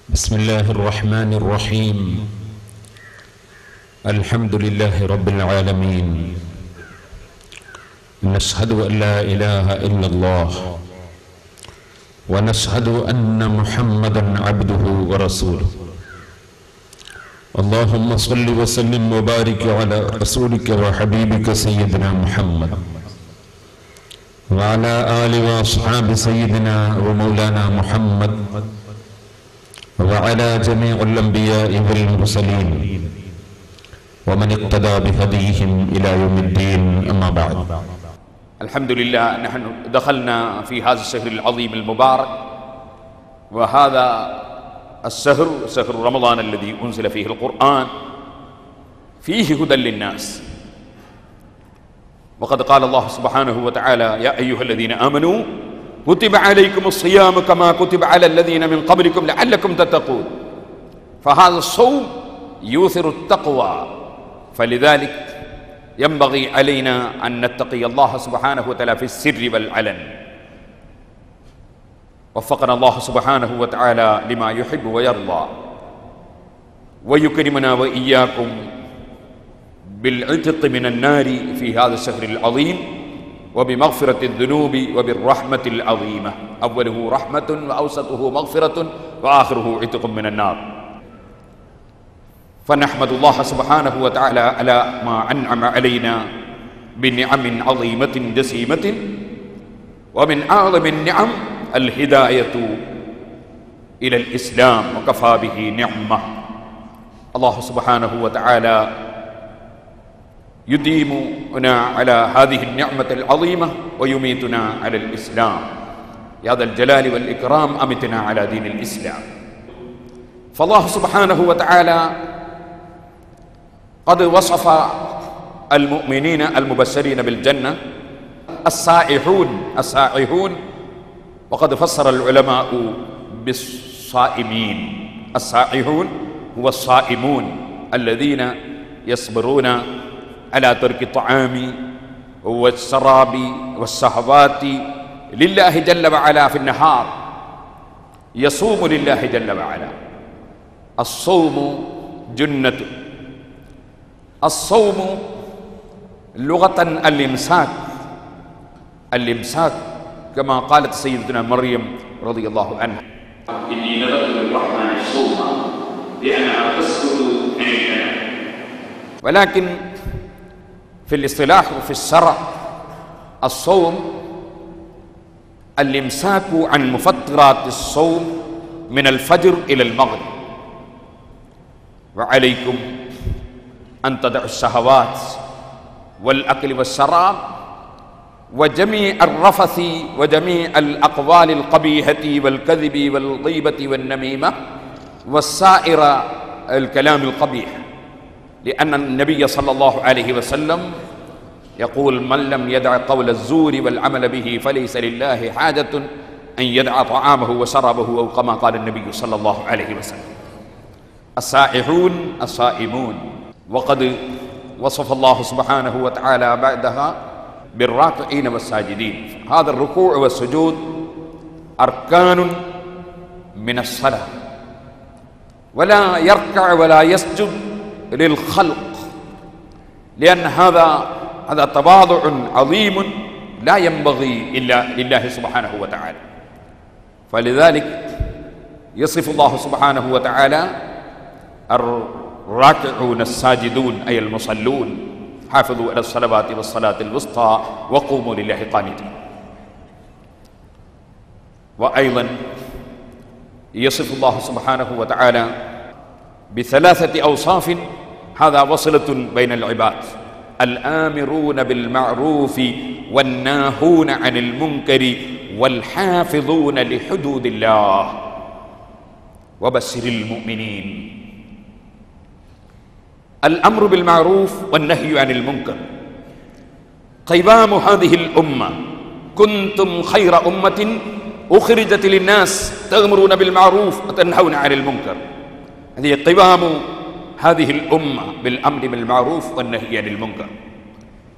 بسم الله الرحمن الرحيم. الحمد لله رب العالمين. نشهد أن لا إله إلا الله ونشهد أن محمدا عبده ورسوله. اللهم صل وسلم وبارك على رسولك وحبيبك سيدنا محمد وعلى آل وأصحاب سيدنا ومولانا محمد وعلى جميع الأنبياء والمرسلين ومن اقتدى بهديهم إلى يوم الدين. أما بعد. الحمد لله، نحن دخلنا في هذا الشهر العظيم المبارك، وهذا الشهر شهر رمضان الذي أنزل فيه القرآن، فيه هدى للناس. وقد قال الله سبحانه وتعالى: يا أيها الذين آمنوا كتب عليكم الصيام كما كتب على الذين من قبلكم لعلكم تتقون. فهذا الصوم يوثر التقوى، فلذلك ينبغي علينا أن نتقي الله سبحانه وتعالى في السر والعلن. وفقنا الله سبحانه وتعالى لما يحب ويرضى، ويكرمنا وإياكم بالعتق من النار في هذا الشهر العظيم، وبمغفرة الذنوب وبالرحمة العظيمة. أوله رحمة وأوسطه مغفرة وآخره عتق من النار. فنحمد الله سبحانه وتعالى على ما أنعم علينا بنعم عظيمة جسيمة، ومن أعظم النعم الهداية إلى الإسلام، وكفى به نعمة. الله سبحانه وتعالى يديمنا على هذه النعمة العظيمة ويميتنا على الإسلام. يا ذا الجلال والإكرام أمتنا على دين الإسلام. فالله سبحانه وتعالى قد وصف المؤمنين المبشرين بالجنة السائحون، وقد فسر العلماء بالصائمين. السائحون هو الصائمون الذين يصبرون على ترك الطعام والشراب والشهوات لله جل وعلا في النهار، يصوم لله جل وعلا. الصوم جنة. الصوم لغة الإمساك كما قالت سيدنا مريم رضي الله عنها: إني نذرت للرحمن صوما لأنها تسكت عن الكلام. ولكن في الاصطلاح وفي الشرع الصوم الإمساك عن مفطرات الصوم من الفجر إلى المغرب. وعليكم أن تدعوا الشهوات والأكل والشراب وجميع الرفث وجميع الأقوال القبيحة والكذب والغيبة والنميمة والسائر الكلام القبيح، لأن النبي صلى الله عليه وسلم يقول: من لم يدع قول الزور والعمل به فليس لله حاجة أن يدع طعامه وشرابه، أو كما قال النبي صلى الله عليه وسلم. السائحون الصائمون. وقد وصف الله سبحانه وتعالى بعدها بالراكعين والساجدين. هذا الركوع والسجود أركان من الصلاة، ولا يركع ولا يسجد للخلق، لأن هذا تواضع عظيم لا ينبغي إلا لله سبحانه وتعالى. فلذلك يصف الله سبحانه وتعالى الراكعون الساجدون أي المصلون: حافظوا على الصلوات والصلاة الوسطى وقوموا لله قانتين. وأيضا يصف الله سبحانه وتعالى بثلاثة أوصاف، هذا وصلة بين العباد: الآمرون بالمعروف والناهون عن المنكر والحافظون لحدود الله وبشر المؤمنين. الأمر بالمعروف والنهي عن المنكر قوام هذه الأمة. كنتم خير أمة أخرجت للناس تأمرون بالمعروف وتنهون عن المنكر. هذه قوام هذه الأمة بالأمر بالمعروف والنهي عن المنكر.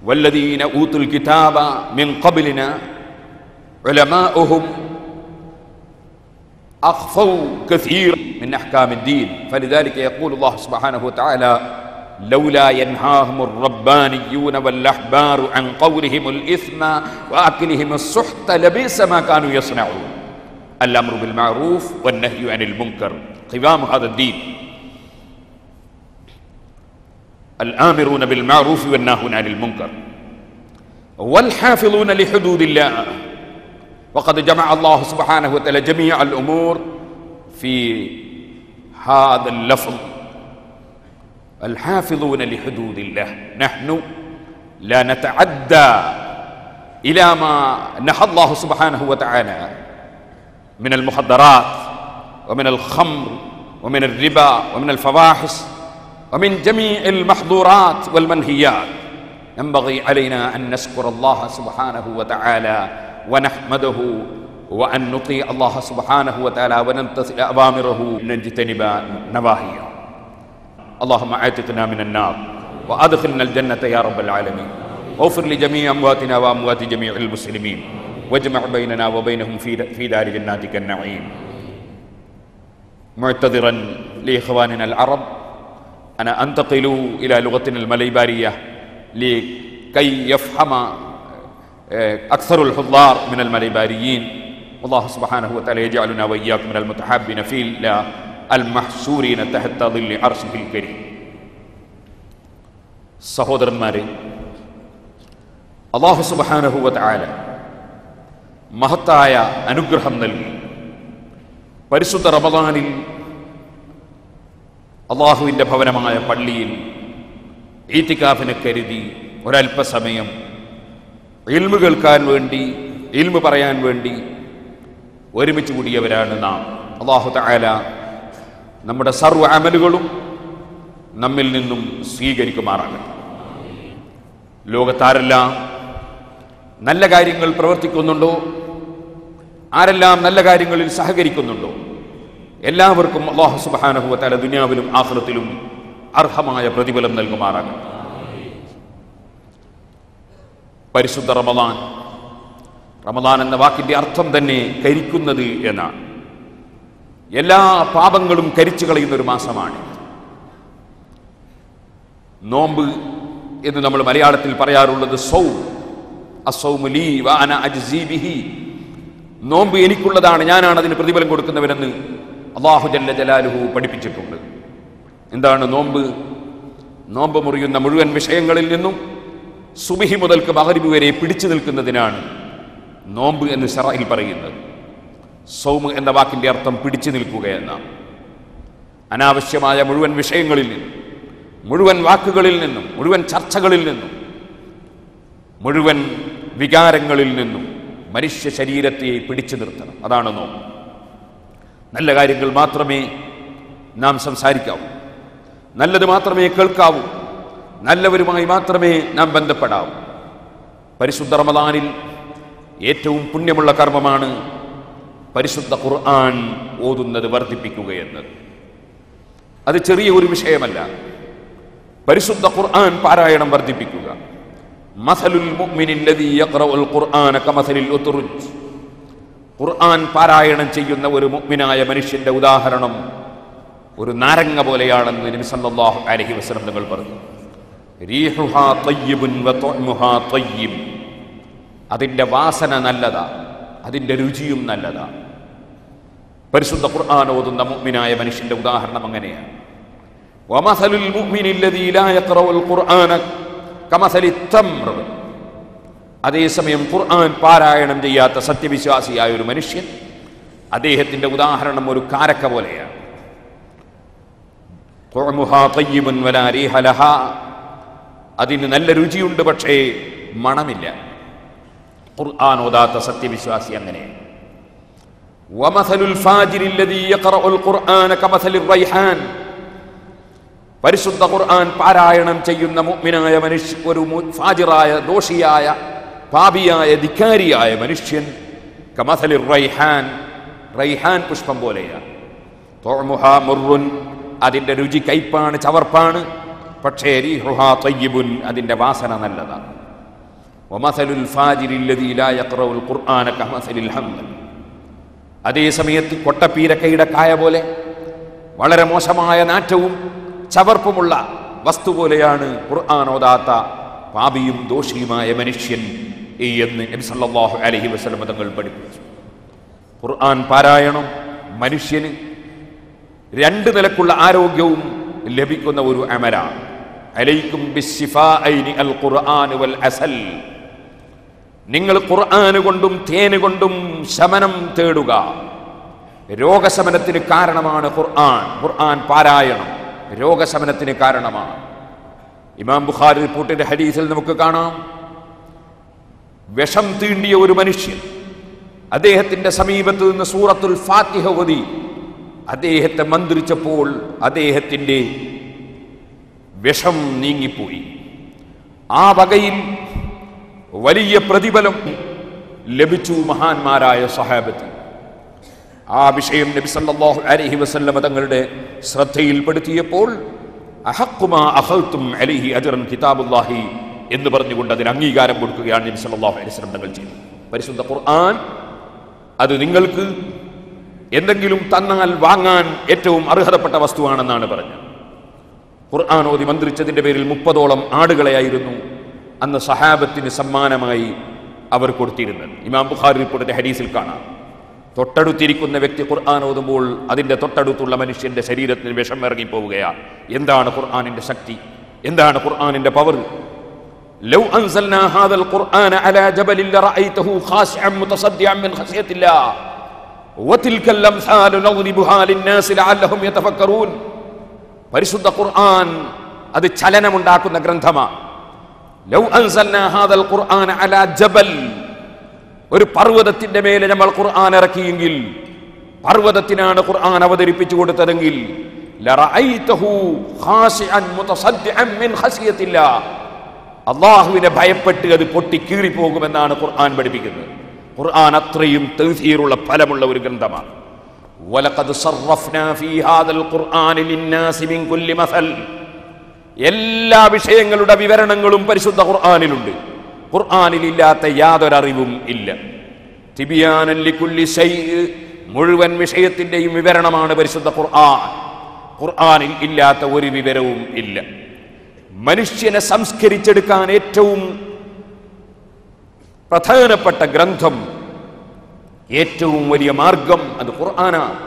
والذين أوتوا الكتاب من قبلنا علماؤهم أخفوا كثير من أحكام الدين. فلذلك يقول الله سبحانه وتعالى لولا ينهاهم الربانيون والأحبار عن قولهم الإثم وأكلهم السحت لبئس ما كانوا يصنعون. الأمر بالمعروف والنهي عن المنكر قوام هذا الدين. الآمرون بالمعروف والناهون عن المنكر والحافظون لحدود الله. وقد جمع الله سبحانه وتعالى جميع الأمور في هذا اللفظ الحافظون لحدود الله. نحن لا نتعدى إلى ما نهى الله سبحانه وتعالى من المخدرات ومن الخمر ومن الربا ومن الفواحش ومن جميع المحظورات والمنهيات. ينبغي علينا أن نشكر الله سبحانه وتعالى ونحمده وأن نطيع الله سبحانه وتعالى ونمتثل أوامره ونجتنب نواهيه. اللهم اعتقنا من النار وأدخلنا الجنة يا رب العالمين. واغفر لجميع أمواتنا وأموات جميع المسلمين واجمع بيننا وبينهم في دار جناتك النعيم. معتذرا لإخواننا العرب أنا أنتقل إلى لغتنا المليبارية لكي يفهم أكثر الحضار من المليباريين. والله سبحانه وتعالى يجعلنا وإياكم من المتحابين في الله المحشورين تحت ظل عرشه الكريم. സഹോദരന്മാരെ, അല്ലാഹു സുബ്ഹാനഹു വ തആല മഹത്തായ അനുഗ്രഹം നൽകി പരിശുദ്ധ റമദാനിൽ അല്ലാഹുവിൻ്റെ ഭവനമായ പള്ളിയിൽ ഈത്തികാഫിനെ കരുതി ഒരല്പസമയം ഇൽമു കേൾക്കാൻ വേണ്ടി, ഇൽമു പറയാൻ വേണ്ടി ഒരുമിച്ച് കൂടിയവരാണ് നാം. അല്ലാഹു തആല നമ്മുടെ സർവ്വ അമലുകളും നമ്മിൽ നിന്നും സ്വീകരിക്കുമാറാകട്ടെ. ലോകത്താരെല്ലാം നല്ല കാര്യങ്ങൾ പ്രവർത്തിക്കുന്നുണ്ടോ, ആരെല്ലാം നല്ല കാര്യങ്ങളിൽ സഹകരിക്കുന്നുണ്ടോ, എല്ലാവർക്കും അല്ലാഹു സുബ്ഹാനഹു വ തആല ദുനിയാവിലും ആഖിറത്തിലും അർഹമായ പ്രതിഫലം നൽകുമാറാകട്ടെ. പരിശുദ്ധ റമദാൻ, റമദാൻ എന്ന വാക്കിൻ്റെ അർത്ഥം തന്നെ കരിക്കുന്നത് എന്നാണ്. എല്ലാ പാപങ്ങളും കരിച്ചു കളയുന്ന ഒരു മാസമാണ്. നോമ്പ് എന്ന് നമ്മൾ മലയാളത്തിൽ പറയാറുള്ളത് സൗം, അസ്സൗമു ലീ വ അന അജ്സീ ബിഹി. നോമ്പ് എനിക്കുള്ളതാണ്, ഞാനാണ് അതിന് പ്രതിഫലം കൊടുക്കുന്നവരെന്ന് അല്ലാഹു ജല്ല ജലാലുഹു പഠിപ്പിച്ചിട്ടുണ്ട്. എന്താണ് നോമ്പ്? നോമ്പ് മുറിയുന്ന മുഴുവൻ വിഷയങ്ങളിൽ നിന്നും സുബ്ഹി മുതൽക്ക് മഗ്രിബ് വരെ പിടിച്ചു നിൽക്കുന്നതിനാണ് നോമ്പ് എന്ന് ശറഇൽ പറയുന്നത്. സൗമ് എന്ന വാക്കിൻ്റെ അർത്ഥം പിടിച്ചു നിൽക്കുക എന്നാണ്. അനാവശ്യമായ മുഴുവൻ വിഷയങ്ങളിൽ നിന്നും, മുഴുവൻ വാക്കുകളിൽ നിന്നും, മുഴുവൻ ചർച്ചകളിൽ നിന്നും, മുഴുവൻ വികാരങ്ങളിൽ നിന്നും മനുഷ്യ ശരീരത്തെ പിടിച്ചു നിർത്തണം. അതാണ് നോമ്പ്. നല്ല കാര്യങ്ങൾ മാത്രമേ നാം സംസാരിക്കാവൂ, നല്ലത് മാത്രമേ കേൾക്കാവൂ, നല്ലവരുമായി മാത്രമേ നാം ബന്ധപ്പെടാവൂ. പരിശുദ്ധ റമദാനിൽ ഏറ്റവും പുണ്യമുള്ള കർമ്മമാണ് പരിശുദ്ധ ഖുർആൻ ഓതുന്നത് വർദ്ധിപ്പിക്കുകയെന്നത്. അത് ചെറിയ ഒരു വിഷയമല്ല. പരിശുദ്ധ ഖുർആൻ പാരായണം വർദ്ധിപ്പിക്കുക. മസലുൽ മുഅ്മിനില്ലദീ യഖറഉൽ ഖുർആന കമസലിൽ ഉത്റുജ്. ഖുർആൻ പാരായണം ചെയ്യുന്ന ഒരു മുഅ്മിനായ മനുഷ്യന്റെ ഉദാഹരണം ഒരു നാരങ്ങ പോലെയാണെന്ന് നബി സല്ലല്ലാഹു അലൈഹി വസല്ലം തങ്ങൾ പറഞ്ഞു. റീഹുഹാ തയ്യിബുൻ വ തുഅമുഹാ തയ്യിബ്. അതിൻ്റെ വാസന നല്ലതാ, അതിൻ്റെ രുചിയും നല്ലതാ. പരിശുദ്ധ ഖുർആൻ ഓതുന്ന മുഅ്മിനായ മനുഷ്യന്റെ ഉദാഹരണം അങ്ങനെയാണ്. വമസലുൽ മുഅ്മിനില്ലദീ ലാ യഖറഉൽ ഖുർആന കമസലി തംർ. അതേസമയം ഖുർആൻ പാരായണം ചെയ്യാത്ത സത്യവിശ്വാസിയായ ഒരു മനുഷ്യൻ, അദ്ദേഹത്തിന്റെ ഉദാഹരണം ഒരു കാരക്ക പോലെയാണ്. തുഅമുഹാ തയ്യിബുൻ വലാ റീഹ ലഹാ. അതിന് നല്ല രുചിയുണ്ട്, പക്ഷേ മണമില്ല. ഖുർആൻ ഓതാത്ത സത്യവിശ്വാസി അങ്ങനെയാണ്. വമസലുൽ ഫാജിരില്ലദീ യഖറഉൽ ഖുർആന കമസലിർ റൈഹാൻ. പരിശുദ്ധ ഖുർആൻ പാരായണം ചെയ്യുന്ന മുഅ്മിനായ മനുഷ്യൻ, ഒരു ഫാജിറായ, ദോഷിയായ, പാപിയായ, ധിക്കാരിയായ മനുഷ്യൻ കമസലിർ റൈഹാൻ, റൈഹാൻ പുഷ്പം പോലെയാണ്. തുഅമുഹാ മുർറുൻ. അതിൻ്റെ രുചി കയ്പാണ്, ചവർപ്പാണ്, പക്ഷേ റീഹുഹാ തയ്യിബുൻ. അതിൻ്റെ വാസന നല്ലതാണ്. വമസലുൽ ഫാജിരില്ലദീ ലാ യഖറഉൽ ഖുർആന കമസലിൽ ഹംൽ. അതേ സമയത്ത് കൊട്ടപ്പീരക്കയുടെ കായ പോലെ വളരെ മോശമായ നാറ്റവും ചവർപ്പുമുള്ള വസ്തു പോലെയാണ് ഖുർആൻ ഓതാത്ത പാപിയും ദോഷിയുമായ മനുഷ്യൻ എന്ന് നബി സല്ലല്ലാഹു അലൈഹി വസല്ലം തങ്ങൾ പഠിപ്പിച്ചു. ഖുർആൻ പാരായണം മനുഷ്യന് 2 നിലക്കുള്ള ആരോഗ്യവും ലഭിക്കുന്ന ഒരു അമലാണ്. അലൈക്കും ബിശ്ശിഫാഇനി അൽ ഖുർആൻ വൽ അസൽ. നിങ്ങൾ ഖുർആൻ കൊണ്ടും തേന് കൊണ്ടും ശമനം തേടുക. രോഗശമനത്തിന് കാരണമാണ് ഖുർആൻ പാരായണം രോഗശമനത്തിന് കാരണമാണ്. ഇമാം ബുഖാരി റിപ്പോർട്ടിന്റെ ഹദീസിൽ നമുക്ക് കാണാം, വിഷം തീണ്ടിയ ഒരു മനുഷ്യൻ അദ്ദേഹത്തിന്റെ സമീപത്ത് നിന്ന് സൂറത്തുൽ ഫാത്തിഹ ഓതി അദ്ദേഹത്തെ മന്ത്രിച്ചപ്പോൾ അദ്ദേഹത്തിന്റെ വിഷം നീങ്ങിപ്പോയി. ആ വകയിൽ വലിയ പ്രതിഫലം ലഭിച്ചു മഹാന്മാരായ സ്വഹാബത്ത്. ആ വിഷയം നബി സല്ലല്ലാഹു അലൈഹി വസല്ലം തങ്ങളുടെ ശ്രദ്ധയിൽപ്പെടുത്തിയപ്പോൾ അഹഖുമാ അഖൽതും അലൈഹി അജ്റൻ കിതാബുല്ലാഹി എന്ന് പറഞ്ഞുകൊണ്ട് അതിന് അംഗീകാരം കൊടുക്കുകയാണ് നബി സല്ലല്ലാഹു അലൈഹി വസല്ലം തങ്ങൾ ചെയ്തത്. പരിശുദ്ധ ഖുർആൻ അത് നിങ്ങൾക്ക് എന്തെങ്കിലും തന്നാൽ വാങ്ങാൻ ഏറ്റവും അർഹതപ്പെട്ട വസ്തുവാണെന്നാണ് പറഞ്ഞത്. ഖുർആൻ ഓതി മന്ത്രിച്ചതിന്റെ പേരിൽ 30ഓളം ആടുകളെയായിരുന്നു അന്ന് സഹാബത്തിന് സമ്മാനമായി അവർ കൊടുത്തിരുന്നത്. ഇമാം ബുഖാരി റിപ്പോർട്ടിന്റെ ഹദീസിൽ കാണാം, തൊട്ടടുത്തിരിക്കുന്ന വ്യക്തി ഖുർആൻ ഓതുമ്പോൾ അതിന്റെ തൊട്ടടുത്തുള്ള മനുഷ്യന്റെ ശരീരത്തിന് വിഷം ഇറങ്ങിപ്പോവുകയാണ്. എന്താണ് ഖുർആനിന്റെ ശക്തി, എന്താണ് ഖുർആനിന്റെ പവർ? ലൗ അൻസൽനാ ഹാദൽ ഖുർആന അലാ ജബലിൻ ലറഅയ്തഹു ഖാശിഅൻ മുതസദ്ദിഅൻ മിൻ ഖശിയത്തില്ലാഹ് വതിൽകൽ അംസാലു നദ്രിബുഹാ ലിന്നാസി ലഅല്ലഹും യതഫക്കറൂൻ. പരിശുദ്ധ ഖുർആൻ അത് ചലനമുണ്ടാക്കുന്ന ഗ്രന്ഥമാണ്. ലൗ അൻസൽനാ ഹാദൽ ഖുർആന അലാ ജബൽ, ഒരു പർവ്വതത്തിന്റെ മേലെ നമ്മൾ ഖുർആൻ ഇറക്കിയെങ്കിൽ, പർവ്വതത്തിനാണ് ഖുർആൻ അവതരിപ്പിച്ചു കൊടുത്തതെങ്കിൽ, ലറഅയ്തഹു ഖാശിഅൻ മുതസദ്ദിഅൻ മിൻ ഖശിയത്തില്ലാഹ്, അല്ലാഹുവിനെ ഭയപ്പെട്ട് അത് പൊട്ടി കീറിപ്പോകുമെന്നാണ് ഖുർആൻ പഠിപ്പിക്കുന്നത്. ഖുർആൻ അത്രയും തൗസീറുള്ള ഫലമുള്ള ഒരു ഗ്രന്ഥമാണ്. വലഖദ് സർറഫ്നാ ഫീ ഹാദൽ ഖുർആനി ലിന്നാസി മിൻ കുല്ലി മസൽ, എല്ലാ വിഷയങ്ങളുടെ വിവരണങ്ങളും പരിശുദ്ധ ഖുർആനിലുണ്ട്. ഖുർആനിൽ ഇല്ലാത്ത യാതൊരറിവും ഇല്ല. തിബിയാനൻ ലികുല്ലി ശൈഇ, മുഴുവൻ വിഷയത്തിന്റെയും വിവരണമാണ് പരിശുദ്ധ ഖുർആൻ. ഖുർആനിൽ ഇല്ലാത്ത ഒരു വിവരവും ഇല്ല. മനുഷ്യനെ സംസ്കരിച്ചെടുക്കാൻ ഏറ്റവും പ്രധാനപ്പെട്ട ഗ്രന്ഥം, ഏറ്റവും വലിയ മാർഗം അത് ഖുർആനാണ്.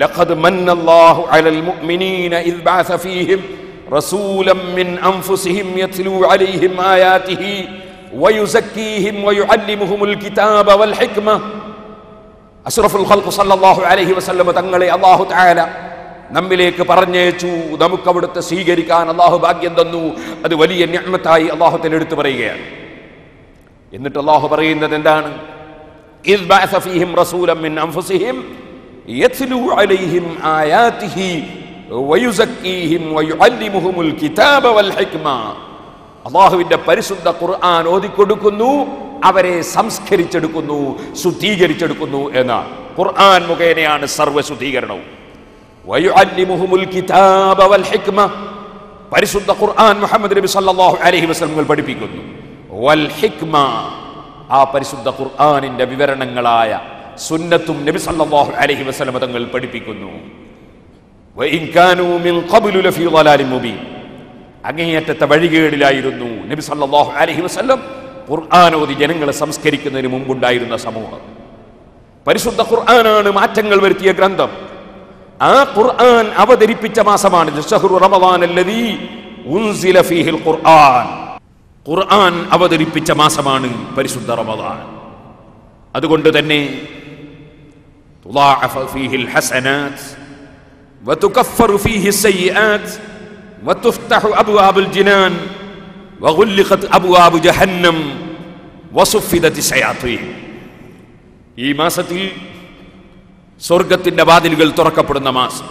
ലഖദ് മന്നല്ലാഹു അലൽ മുഅ്മിനീന ഇദ് ബഅസ ഫീഹിം റസൂലൻ മിൻ അൻഫുസിഹിം യത്ലൂ അലൈഹിം ആയാതിഹി വയുസക്കീഹിം വയുഅല്ലിമുഹുൽ കിതാബ വൽ ഹിക്മ. അഷ്റഫുൽ ഖൽഖ് സല്ലല്ലാഹു അലൈഹി വസല്ലം തങ്ങളെ അല്ലാഹു തആല നമ്മിലേക്ക് പറഞ്ഞയച്ചു. നമുക്ക് അവിടുത്തെ സ്വീകരിക്കാൻ അല്ലാഹു ഭാഗ്യം തന്നു. അത് വലിയ നിഅമത്തായി അല്ലാഹു തആല എടുത്തു പറയുകയാണ്. എന്നിട്ട് അല്ലാഹു പറയുന്നത് എന്താണ്? ഇദ് ബഅസ ഫീഹിം റസൂലൻ മിൻ അൻഫുസിഹിം യത്ലൂ അലൈഹിം ആയാതിഹി വയുസക്കീഹിം വയുഅല്ലിമുഹുൽ കിതാബ വൽ ഹിക്മ. അല്ലാഹുവിന്റെ പരിശുദ്ധ ഖുർആൻ ഓതിക്കൊടുക്കുന്നു, അവരെ സംസ്കരിച്ചെടുക്കുന്നു, ശുദ്ധീകരിച്ചെടുക്കുന്നു എന്നാണ്. ഖുർആൻ മുഖേനയാണ് സർവ്വശുദ്ധീകരണവും. വയുഅല്ലിമുഹുൽ കിതാബ വൽ ഹിക്മ, പരിശുദ്ധ ഖുർആൻ മുഹമ്മദ് നബി സല്ലല്ലാഹു അലൈഹി വസല്ലം പഠിപ്പിക്കുന്നു. വൽ ഹിക്മ, ആ പരിശുദ്ധ ഖുർആനിന്റെ വിവരണങ്ങളായ സുന്നത്തും നബി സല്ലല്ലാഹു അലൈഹി വസല്ലം തങ്ങൾ പഠിപ്പിക്കുന്നു. വഇൻ കാനൂ മിൻ ഖബ്ലു ലഫീ ളലാലിൻ മുബീൻ, അങ്ങേയറ്റത്തെ വഴികേടിലായിരുന്നു നബി സല്ലല്ലാഹു അലൈഹി വസല്ലം ഖുർആൻ ഓതി ജനങ്ങളെ സംസ്കരിക്കുന്നതിന് മുമ്പുണ്ടായിരുന്ന സമൂഹം. പരിശുദ്ധ ഖുർആനാണ് മാറ്റങ്ങൾ വരുത്തിയ ഗ്രന്ഥം. ആ ഖുർആൻ അവതരിപ്പിച്ച മാസമാണ് ശഹ്റു റമളാൻ അല്ലദീ ഉൻസില ഫീഹിൽ ഖുർആൻ. ഖുർആൻ അവതരിപ്പിച്ച മാസമാണ് പരിശുദ്ധ റമളാൻ. അതുകൊണ്ട് തന്നെ തുളാഅഫ ഫീഹിൽ ഹസനാത്ത് വതുകഫറു ഫീഹി സയ്യിആത്ത് വതുഫ്തഹു അബ്വാബുൽ ജിനാൻ വഗുല്ലിഖത് അബ്വാബു ജഹന്നം വസുഫിദതി ശയാത്തീൻ. ഈ മാസത്തിൽ സ്വർഗത്തിന്റെ വാതിലുകൾ തുറക്കപ്പെടുന്ന മാസം,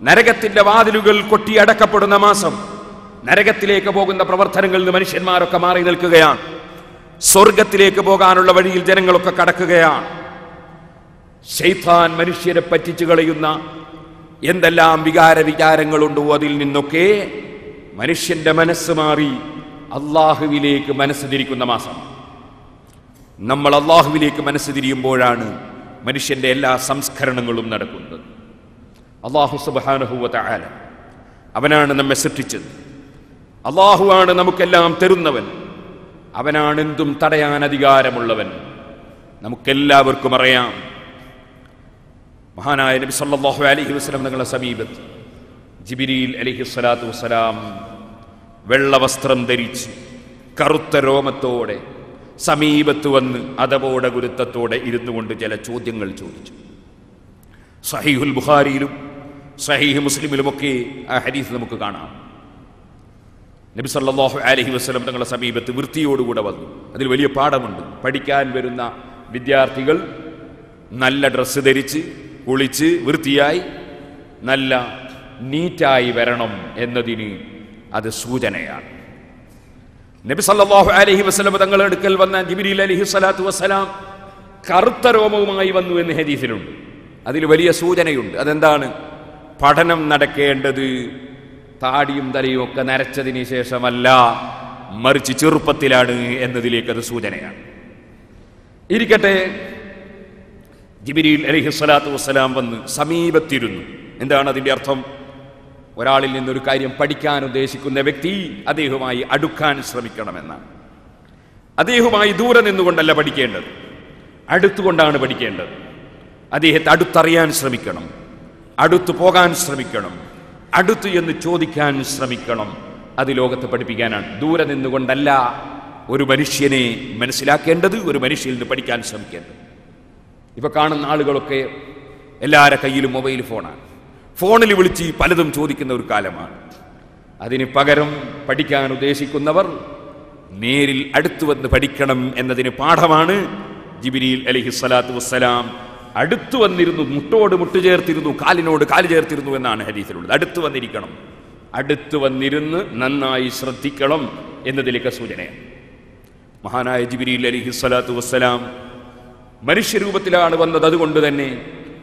നരകത്തിന്റെ വാതിലുകൾ കൊട്ടിയടക്കപ്പെടുന്ന മാസം. നരകത്തിലേക്ക് പോകുന്ന പ്രവർത്തനങ്ങളിൽ നിന്ന് മനുഷ്യന്മാരൊക്കെ മാറി നിൽക്കുകയാണ്. സ്വർഗത്തിലേക്ക് പോകാനുള്ള വഴിയിൽ ജനങ്ങളൊക്കെ കടക്കുകയാണ്. ശൈത്താൻ മനുഷ്യരെ പറ്റിച്ചു കളയുന്ന എന്തെല്ലാം വികാരങ്ങളുണ്ടോ അതിൽ നിന്നൊക്കെ മനുഷ്യന്റെ മനസ്സ് മാറി അള്ളാഹുവിലേക്ക് മനസ്സ് തിരിക്കുന്ന മാസം. നമ്മൾ അള്ളാഹുവിലേക്ക് മനസ്സ് തിരിയുമ്പോഴാണ് മനുഷ്യന്റെ എല്ലാ സംസ്കരണങ്ങളും നടക്കുന്നത്. അല്ലാഹു സുബ്ഹാനഹു വ തആല അവനാണ് നമ്മെ സൃഷ്ടിച്ചത്. അല്ലാഹുവാണ് നമുക്കെല്ലാം തരുന്നവൻ. അവനാണ് എന്തും തടയാൻ അധികാരമുള്ളവൻ. നമുക്കെല്ലാവർക്കും അറിയാം, മഹാനായ നബി സല്ലല്ലാഹു അലൈഹി വസല്ലം തങ്ങളുടെ സമീപത്ത് ജിബ്രീൽ അലൈഹിസ്സലാത്തു വസ്സലാം വെള്ള വസ്ത്രം ധരിച്ച് കറുത്ത രോമത്തോടെ സമീപത്ത് വന്ന് അതപോടെ ഗുരുത്വത്തോടെ ഇരുന്നു കൊണ്ട് ചില ചോദ്യങ്ങൾ ചോദിച്ചു. സഹീഹുൽ ബുഖാരിയിലും സഹീഹ് മുസ്ലിമിലുമൊക്കെ ആ ഹദീസ് നമുക്ക് കാണാം. നബി സല്ലല്ലാഹു അലൈഹി വസല്ലം തങ്ങളുടെ സമീപത്ത് വൃത്തിയോടുകൂടെ വന്നു. അതിൽ വലിയ പാഠമുണ്ട്. പഠിക്കാൻ വരുന്ന വിദ്യാർത്ഥികൾ നല്ല ഡ്രസ്സ് ധരിച്ച് കുളിച്ച് വൃത്തിയായി നല്ല നീറ്റായി വരണം എന്നതിന് അത് സൂചനയാണ്. നബി സല്ലല്ലാഹു അലൈഹി വസല്ലം തങ്ങളുടെ അടുക്കൽ വന്ന ജിബ്രീൽ അലൈഹിസ്സലാത്തു വസ്സലാം കറുത്ത രോമവുമായി വന്നു എന്ന് ഹദീസിലുണ്ട്. അതിൽ വലിയ സൂചനയുണ്ട്. അതെന്താണ്? പഠനം നടക്കേണ്ടത് താടിയും തലയും ഒക്കെ നരച്ചതിന് ശേഷമല്ല, മറിച്ച് ചെറുപ്പത്തിലാണ് എന്നതിലേക്ക് അത് സൂചനയാണ്. ഇരിക്കട്ടെ, ജിബ്രീൽ അലൈഹിസ്സലാത്തു വസ്സലാം വന്ന് സമീപത്തിരുന്നു. എന്താണ് അതിൻ്റെ അർത്ഥം? ഒരാളിൽ നിന്നൊരു കാര്യം പഠിക്കാൻ ഉദ്ദേശിക്കുന്ന വ്യക്തി അദ്ദേഹവുമായി അടുക്കാൻ ശ്രമിക്കണമെന്നാണ്. അദ്ദേഹവുമായി ദൂരെ നിന്നുകൊണ്ടല്ല പഠിക്കേണ്ടത്, അടുത്തുകൊണ്ടാണ് പഠിക്കേണ്ടത്. അദ്ദേഹത്തെ അടുത്തറിയാൻ ശ്രമിക്കണം, അടുത്തു പോകാൻ ശ്രമിക്കണം, അടുത്ത് എന്ന് ചോദിക്കാൻ ശ്രമിക്കണം. അത് ലോകത്തെ പഠിപ്പിക്കാനാണ്. ദൂരെ നിന്നുകൊണ്ടല്ല ഒരു മനുഷ്യനെ മനസ്സിലാക്കേണ്ടത്, ഒരു മനുഷ്യനിൽ നിന്ന് പഠിക്കാൻ ശ്രമിക്കേണ്ടത്. ഇപ്പൊ കാണുന്ന ആളുകളൊക്കെ എല്ലാവരുടെ കയ്യിലും മൊബൈൽ ഫോണാണ്. ഫോണിൽ വിളിച്ച് പലതും ചോദിക്കുന്ന ഒരു കാലമാണ്. അതിന് പകരം പഠിക്കാൻ ഉദ്ദേശിക്കുന്നവർ നേരിൽ അടുത്തു വന്ന് പഠിക്കണം എന്നതിന് പാഠമാണ് ജിബ്രീൽ അലൈഹിസ്സലാത്തു വസ്സലാം അടുത്തു വന്നിരുന്നു, മുട്ടോട് മുട്ട് ചേർത്തിരുന്നു, കാലിനോട് കാല് ചേർത്തിരുന്നു എന്നാണ് ഹദീസിലുള്ളത്. അടുത്തു വന്നിരിക്കണം, അടുത്തു വന്നിരുന്ന് നന്നായി ശ്രദ്ധിക്കണം എന്നതിലേക്ക് സൂചനയാണ്. മഹാനായ ജിബ്രീൽ അലൈഹിസ്സലാത്തു വസ്സലാം മനുഷ്യരൂപത്തിലാണ് വന്നത്. അതുകൊണ്ട് തന്നെ